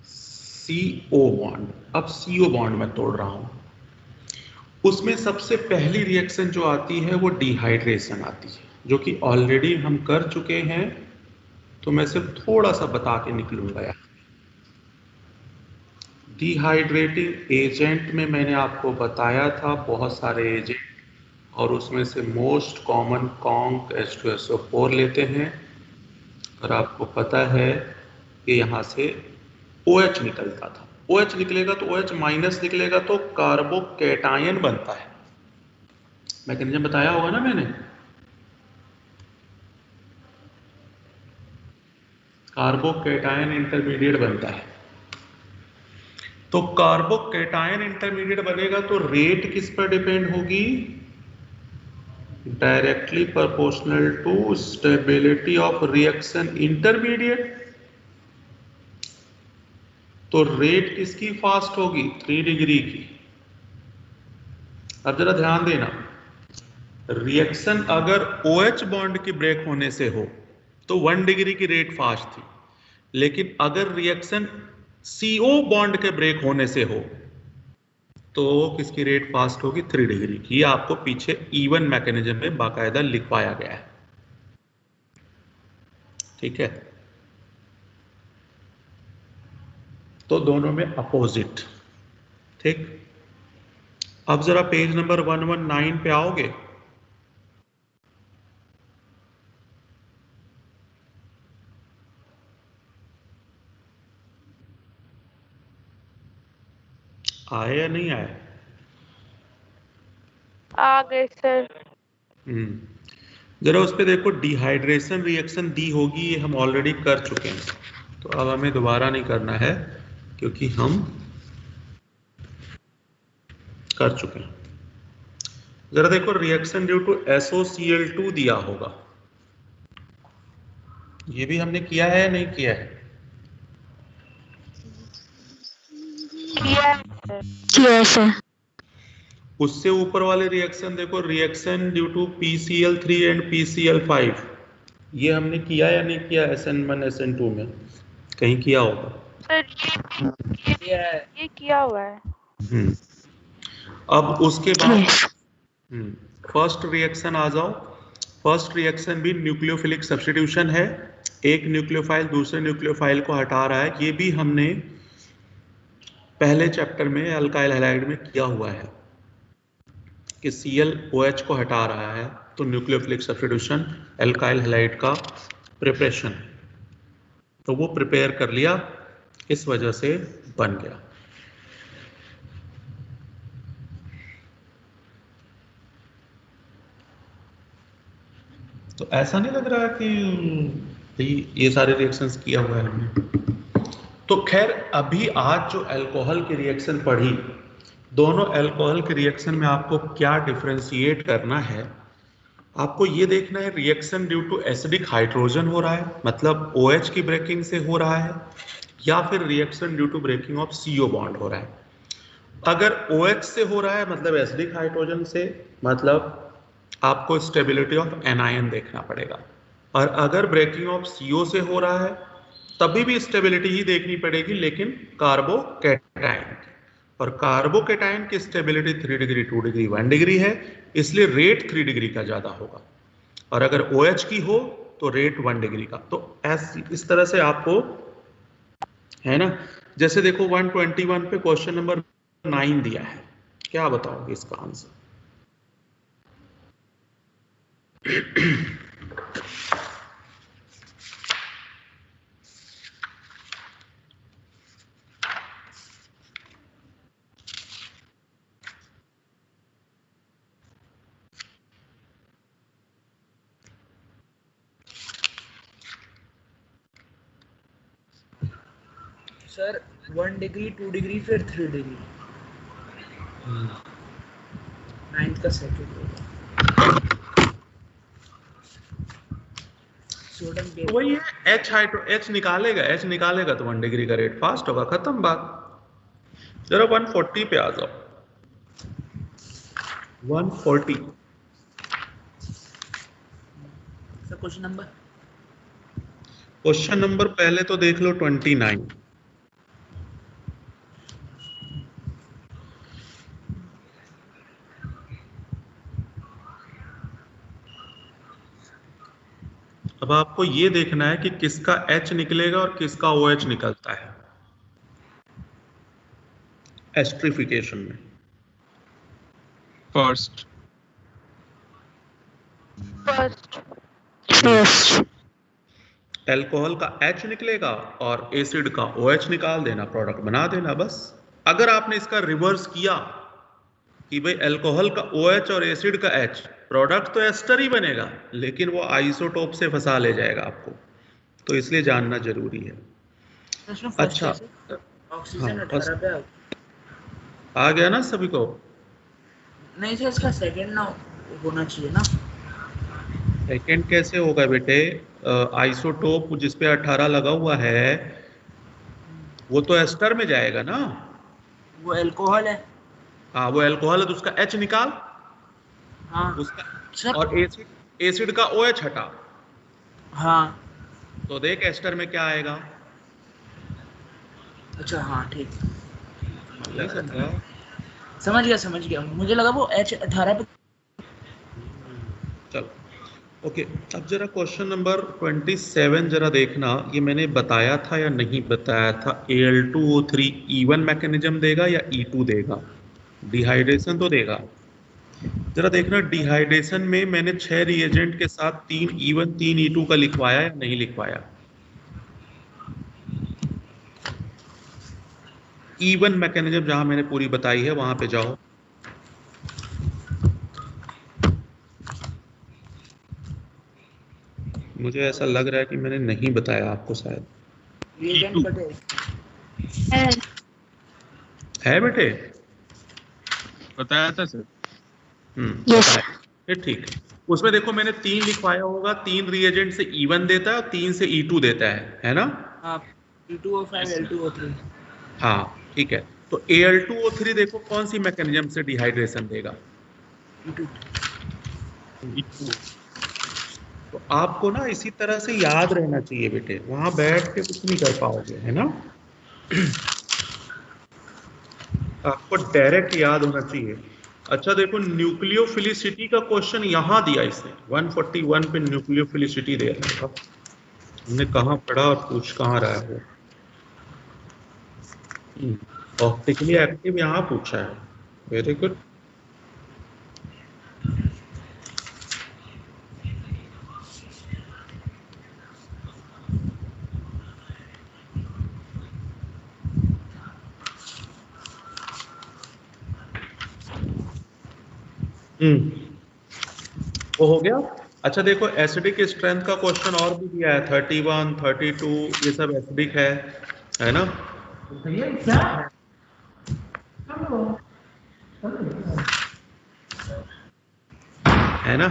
CO bond. अब CO बॉन्ड मैं तोड़ रहा हूं, उसमें सबसे पहली रिएक्शन जो आती है वो डिहाइड्रेशन आती है, जो कि ऑलरेडी हम कर चुके हैं, तो मैं सिर्फ थोड़ा सा बता के निकलूंगा यार। डिहाइड्रेटिंग एजेंट में मैंने आपको बताया था बहुत सारे एजेंट, और उसमें से मोस्ट कॉमन कॉन्क H2SO4 लेते हैं, और आपको पता है कि यहाँ से OH निकलता था। OH निकलेगा तो OH माइनस निकलेगा तो कार्बोकैटायन बनता है। मैकेनिज्म बताया होगा ना मैंने, कार्बोकैटायन इंटरमीडिएट बनता है। तो कार्बोकैटायन इंटरमीडिएट बनेगा तो रेट किस पर डिपेंड होगी? Directly proportional to stability of reaction intermediate. तो रेट किसकी फास्ट होगी? 3 डिग्री की। अब जरा ध्यान देना, रिएक्शन अगर OH बॉन्ड के ब्रेक होने से हो तो 1 डिग्री की रेट फास्ट थी, लेकिन अगर रिएक्शन CO बॉन्ड के ब्रेक होने से हो तो किसकी रेट फास्ट होगी? 3 डिग्री की। ये आपको पीछे इवन मैकेनिज्म में बाकायदा लिखवाया गया है, ठीक है। तो दोनों में अपोजिट, ठीक। अब जरा पेज नंबर 119 पे आओगे। आए या नहीं आए? आ गए सर। जरा उस पे देखो, डिहाइड्रेशन रिएक्शन दी होगी, ये हम ऑलरेडी कर चुके हैं, तो अब हमें दोबारा नहीं करना है क्योंकि हम कर चुके हैं। जरा देखो, रिएक्शन ड्यू टू SOCl2 दिया होगा, ये भी हमने किया है या नहीं किया है? किया सर। उससे ऊपर वाले रिएक्शन देखो, reaction due to PCl3 and PCl5, ये हमने किया या नहीं किया? SN1 SN2 में कहीं किया होगा सर, ये किया हुआ है। अब उसके बाद फर्स्ट रिएक्शन आ जाओ। फर्स्ट रिएक्शन भी न्यूक्लियोफिलिक सब्स्टिट्यूशन है, एक न्यूक्लियोफाइल दूसरे न्यूक्लियोफाइल को हटा रहा है। ये भी हमने पहले चैप्टर में अल्काइल हैलाइड में किया हुआ है कि Cl OH को हटा रहा है, तो न्यूक्लियोफिलिक सब्स्टिट्यूशन अल्काइल हैलाइड का प्रिपरेशन, तो वो प्रिपेयर कर लिया, इस वजह से बन गया। तो ऐसा नहीं लग रहा कि ये सारे रिएक्शंस किया हुआ है हमने। तो खैर अभी आज जो अल्कोहल की रिएक्शन पढ़ी, दोनों अल्कोहल के रिएक्शन में आपको क्या डिफरेंशिएट करना है, आपको ये देखना है reaction due to acidic hydrogen हो रहा है, मतलब OH की ब्रेकिंग से हो रहा है, या फिर reaction due to breaking of CO bond हो रहा है। अगर OH से हो रहा है मतलब एसिडिक हाइड्रोजन से, मतलब आपको स्टेबिलिटी ऑफ एनायन देखना पड़ेगा, और अगर ब्रेकिंग ऑफ CO से हो रहा है तभी भी स्टेबिलिटी ही देखनी पड़ेगी, लेकिन कार्बोकैटायन, और कार्बोकैटायन की स्टेबिलिटी 3 डिग्री 2 डिग्री 1 डिग्री है, इसलिए रेट 3 डिग्री का ज्यादा होगा, और अगर OH की हो तो रेट 1 डिग्री का। तो इस तरह से आपको, है ना, जैसे देखो 121 पे क्वेश्चन नंबर 9 दिया है, क्या बताओगे इसका आंसर? सर 1 डिग्री 2 डिग्री फिर 3 डिग्री, 9th का सेकंड होगा। सोडियम वही है, H निकालेगा, H निकालेगा तो 1 डिग्री का रेट फास्ट होगा, खत्म बात। जरा 140 पे आ जाओ, 140। सर क्वेश्चन नंबर पहले तो देख लो 29। अब आपको ये देखना है कि किसका H निकलेगा और किसका OH निकलता है एस्ट्रिफिकेशन में। फर्स्ट अल्कोहल का H निकलेगा और एसिड का OH निकाल देना, प्रोडक्ट बना देना बस। अगर आपने इसका रिवर्स किया कि भाई अल्कोहल का OH और एसिड का H, प्रोडक्ट तो एस्टर ही बनेगा, लेकिन वो आइसोटोप से फंसा ले जाएगा आपको, तो इसलिए जानना जरूरी है। अच्छा, ऑक्सीजन 18 पे आ गया ना सभी को? नहीं सर, इसका सेकंड ना होना चाहिए ना। सेकंड कैसे होगा बेटे? आइसोटोप जिस पे 18 लगा हुआ है वो तो एस्टर में जाएगा ना। वो अल्कोहल है। हाँ वो अल्कोहल है, तो उसका H निकाल। हाँ उसका और एसिड का OH हटा। हाँ तो देख एस्टर में क्या आएगा। अच्छा हाँ ठीक, नहीं समझा? समझ गया। मुझे लगा वो H18 पे। चलो ओके, अब जरा क्वेश्चन नंबर 27 जरा देखना, ये मैंने बताया था या नहीं बताया था। Al2O3 E1 मैकेनिज्म देगा या E2 देगा? डिहाइड्रेशन तो देगा। जरा देखना डिहाइड्रेशन में मैंने 6 रिएजेंट के साथ 3 E1 3 E2 का लिखवाया या नहीं लिखवाया? E1 मैकेनिज्म जहां मैंने पूरी बताई है वहां पे जाओ। मुझे ऐसा लग रहा है कि मैंने नहीं बताया आपको शायद। है बेटे? बताया था सर। बताया ठीक है। उसमें देखो मैंने 3 लिखवाया होगा, 3 रिएजेंट से E1 देता है और 3 से E2 देता है ना? E2O5 Al2O3। हाँ ठीक है, तो Al2O3 देखो कौन सी मैकेनिज्म से डिहाइड्रेशन देगा? तो आपको ना इसी तरह से याद रहना चाहिए बेटे, वहां बैठ के कुछ नहीं कर पाओगे, है ना? आपको डायरेक्ट याद होना चाहिए। अच्छा देखो न्यूक्लियोफिलिसिटी का क्वेश्चन यहाँ दिया इसने 141 पे न्यूक्लियोफिलिसिटी दे रहा था। हमने कहाँ पढ़ा और पूछ कहाँ रहा है? ऑप्टिकली एक्टिव यहाँ पूछा है। Very good. वो हो गया। अच्छा देखो, एसिडिक स्ट्रेंथ का क्वेश्चन और भी दिया है, 31, 32, ये सब एसिडिक है ना? है ना?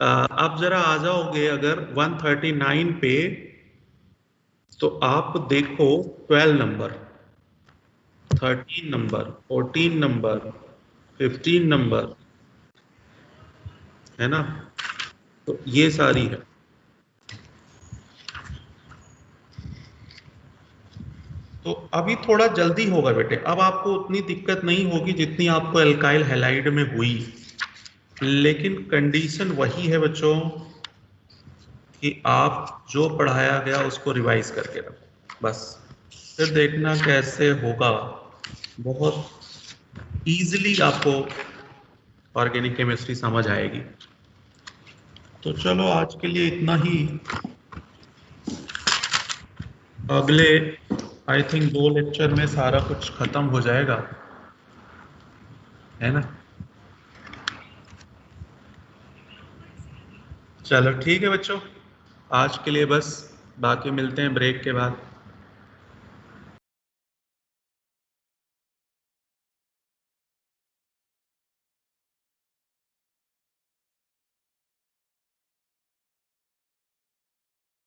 अब जरा आ जाओगे अगर 139 पे, तो आप देखो 12 नंबर, 13 नंबर, 14 नंबर, 15 नंबर, है ना? तो ये सारी है। तो अभी थोड़ा जल्दी होगा बेटे, अब आपको उतनी दिक्कत नहीं होगी जितनी आपको एल्काइल हैलाइड में हुई, लेकिन कंडीशन वही है बच्चों कि आप जो पढ़ाया गया उसको रिवाइज करके रखो बस, फिर देखना कैसे होगा। बहुत इजीली आपको ऑर्गेनिक केमिस्ट्री समझ आएगी। तो चलो आज के लिए इतना ही। अगले आई थिंक 2 लेक्चर में सारा कुछ खत्म हो जाएगा, है ना? चलो ठीक है बच्चों, आज के लिए बस, बाकी मिलते हैं ब्रेक के बाद।